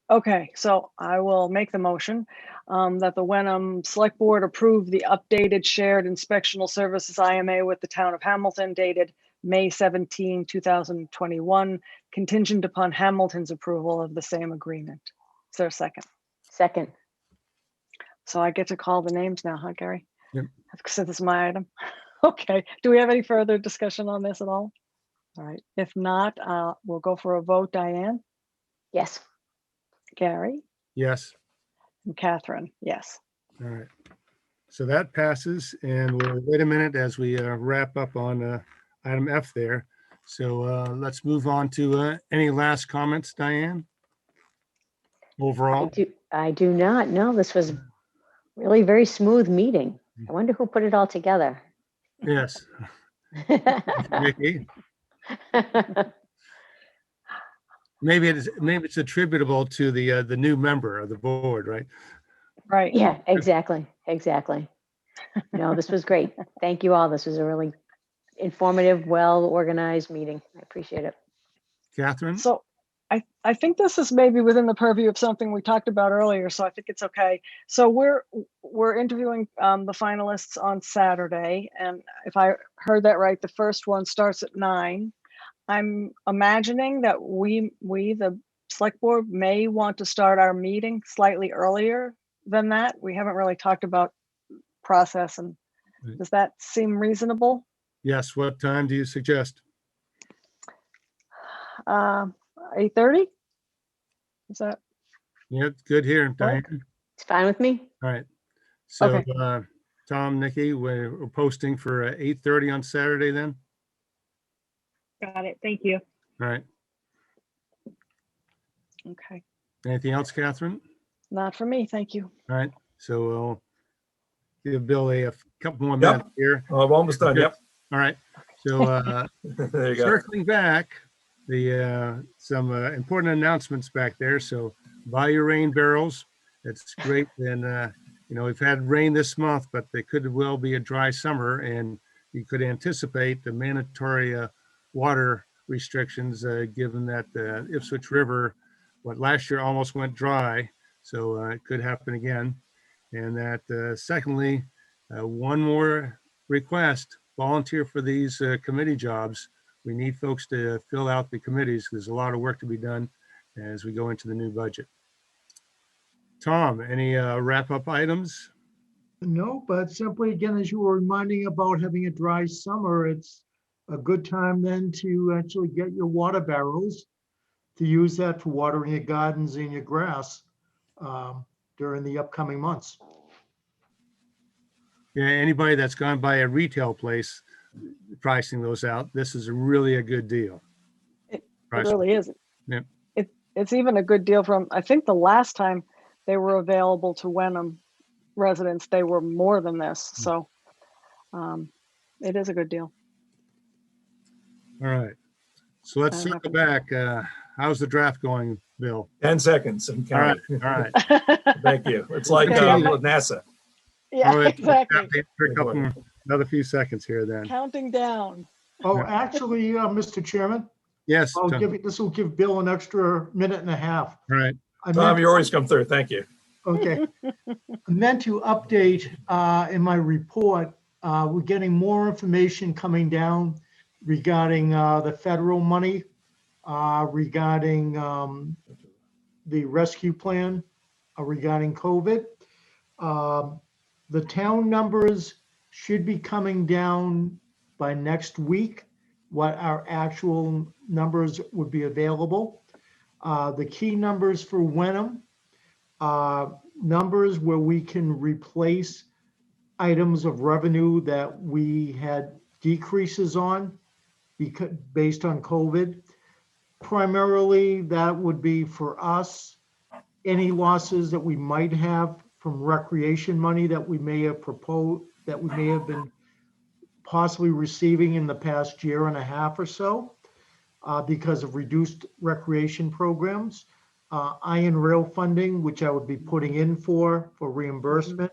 okay, so I will make the motion that the Wenham Select Board approve the updated shared inspectional services IMA with the town of Hamilton dated May 17, 2021, contingent upon Hamilton's approval of the same agreement. Is there a second? Second. So I get to call the names now, huh, Gary? Yep. Since it's my item. Okay, do we have any further discussion on this at all? All right, if not, we'll go for a vote. Diane, Yes. Gary, Yes, and Catherine, yes. all right. So that passes, and we'll wait a minute as we wrap up on item F there. So let's move on to any last comments, Diane? Overall? I do not. No, this was really very smooth meeting. I wonder who put it all together. Yes. Mickey? Maybe it's attributable to the new member of the board, right? Right. Yeah, exactly. Exactly. No, this was great. Thank you all. This was a really informative, well-organized meeting. I appreciate it. Catherine? So I think this is maybe within the purview of something we talked about earlier, so I think it's okay. So we're interviewing the finalists on Saturday, and if I heard that right, the first one starts at 9. I'm imagining that we the select board may want to start our meeting slightly earlier than that. We haven't really talked about process, and Right. does that seem reasonable? Yes, what time do you suggest? 8:30? Is that Yeah, good here, Diane. It's fine with me. All right. So Okay. Tom, Nikki, we're posting for 8:30 on Saturday then? Got it. Thank you. All right. okay? Anything else, Catherine? Not for me, thank you. All right, so we'll give Bill a couple more Yep. minutes here. I'm almost done, yep. All right, so There you go. circling back, some important announcements back there. So buy your rain barrels. It's great. And, we've had rain this month, but there could well be a dry summer, and you could anticipate the mandatory water restrictions, given that the Ipswich River, last year almost went dry, so it could happen again. And that secondly, one more request, volunteer for these committee jobs. We need folks to fill out the committees. There's a lot of work to be done as we go into the new budget. Tom, any wrap-up items? No, but simply again, as you were reminding about having a dry summer, it's a good time then to actually get your water barrels to use that for watering your gardens and your grass during the upcoming months. Yeah, anybody that's gone by a retail place pricing those out, this is really a good deal. It Price- really is. Yep. It's even a good deal from, I think the last time they were available to Wenham residents, they were more than this. So it is a good deal. All right. So let's That circle back. How's the draft going, Bill? 10 seconds and All right. counting. All right. Thank you. It's like NASA. Yeah, All right. exactly. For a couple, another few seconds here then. Counting down. Oh, actually, Mr. Chairman, Yes. I'll Tom. give it, this will give Bill an extra minute and a half. All right. I Tom, meant, you always come through. Thank you. okay. I meant to update in my report, we're getting more information coming down regarding the federal money, regarding the rescue plan, regarding COVID. The town numbers should be coming down by next week, what our actual numbers would be available. The key numbers for Wenham, numbers where we can replace items of revenue that we had decreases on because based on COVID. Primarily, that would be for us, any losses that we might have from recreation money that we may have proposed, that we may have been possibly receiving in the past year and a half or so because of reduced recreation programs. Iron rail funding, which I would be putting in for reimbursement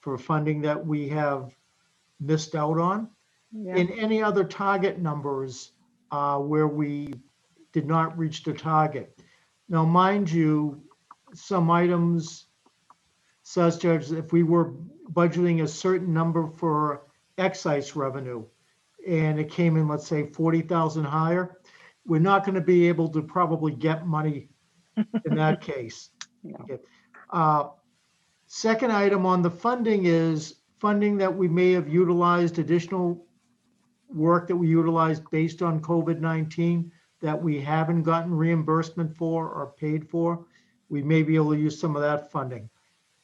for funding that we have missed out on. Yeah. And any other target numbers where we did not reach the target. Now, mind you, some items such as if we were budgeting a certain number for excise revenue and it came in, let's say 40,000 higher, we're not going to be able to probably get money in that case. No. Okay. Second item on the funding is funding that we may have utilized, additional work that we utilized based on COVID-19 that we haven't gotten reimbursement for or paid for. We may be able to use some of that funding.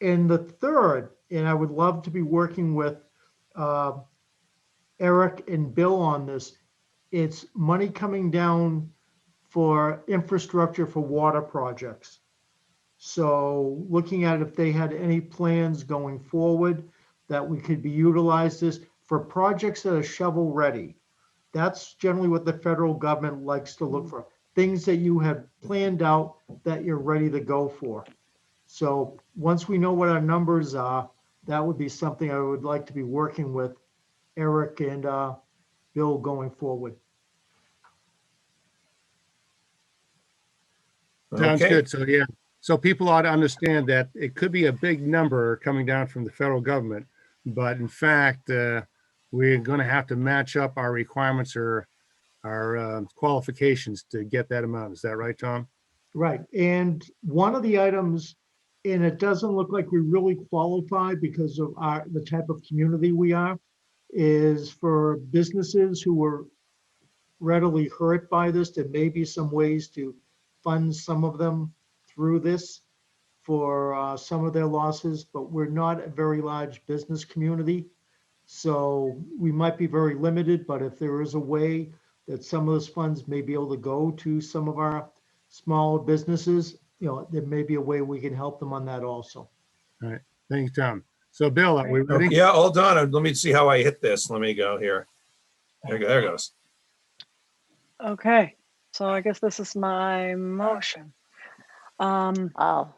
And the third, and I would love to be working with Eric and Bill on this, it's money coming down for infrastructure for water projects. So looking at if they had any plans going forward that we could be utilized this for projects that are shovel ready. That's generally what the federal government likes to look for. Things that you have planned out that you're ready to go for. So once we know what our numbers are, that would be something I would like to be working with Eric and Bill going forward. Sounds Okay. good. So, yeah. So people ought to understand that it could be a big number coming down from the federal government, but in fact, we're going to have to match up our requirements or our qualifications to get that amount. Is that right, Tom? Right. And one of the items, and it doesn't look like we really qualify because of the type of community we are, is for businesses who were readily hurt by this. There may be some ways to fund some of them through this for some of their losses, but we're not a very large business community. So we might be very limited, but if there is a way that some of those funds may be able to go to some of our smaller businesses, there may be a way we can help them on that also. All right. Thank you, Tom. So Bill, are we ready? Okay, yeah, hold on. Let me see how I hit this. Let me go here. There it goes. Okay. So I guess this is my motion. Oh,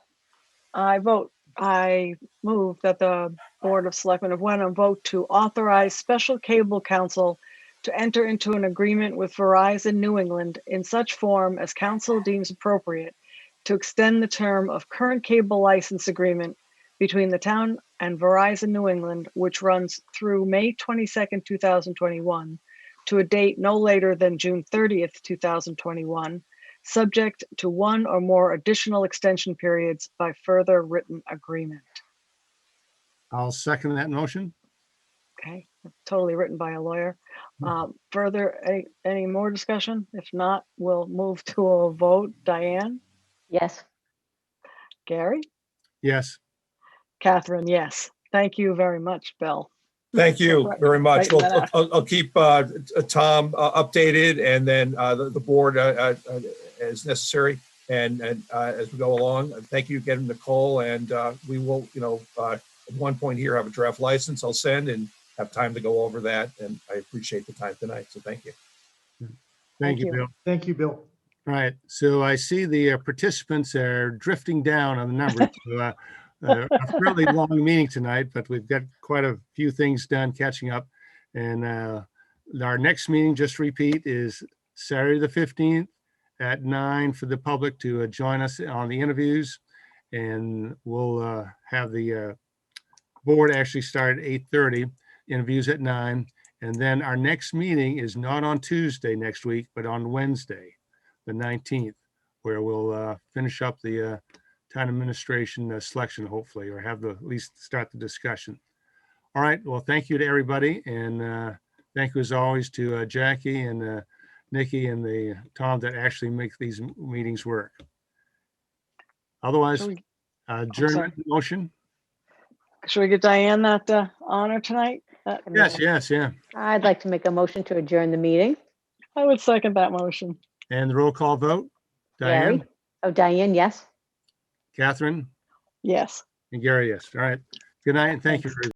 I move that the Board of Selectmen of Wenham vote to authorize special cable counsel to enter into an agreement with Verizon New England in such form as council deems appropriate to extend the term of current cable license agreement between the town and Verizon New England, which runs through May 22nd, 2021, to a date no later than June 30th, 2021, subject to one or more additional extension periods by further written agreement. I'll second that motion. Okay, totally written by a lawyer. Further, any more discussion? If not, we'll move to a vote. Diane, Yes. Gary, Yes. Catherine, yes. Thank you very much, Bill. Thank you Right- very much. right, Well, I'll keep Tom updated and then the board as necessary and as we go along. Thank you again, Nicole, and we will, at one point here have a draft license I'll send and have time to go over that. And I appreciate the time tonight. So thank you. Thank you, you. Bill. Thank you, Bill. All right, so I see the participants are drifting down on the numbers. So, a fairly long meeting tonight, but we've got quite a few things done catching up. And our next meeting, just to repeat, is Saturday the 15th at 9 for the public to join us on the interviews. And we'll have the board actually start at 8:30, interviews at 9. And then our next meeting is not on Tuesday next week, but on Wednesday, the 19th, where we'll finish up the town administration selection, hopefully, or have at least start the discussion. All right, well, thank you to everybody. And thank you as always to Jackie and Nikki and the Tom that actually make these meetings work. Otherwise, adjournment motion. Should we get Diane that honor tonight? Yes, yes, yeah. I'd like to make a motion to adjourn the meeting. I would second that motion. And the roll call vote. Diane, Gary? Oh, Diane, yes. Catherine, Yes. and Gary, yes. All right. Good night and thank you, Thanks. everybody.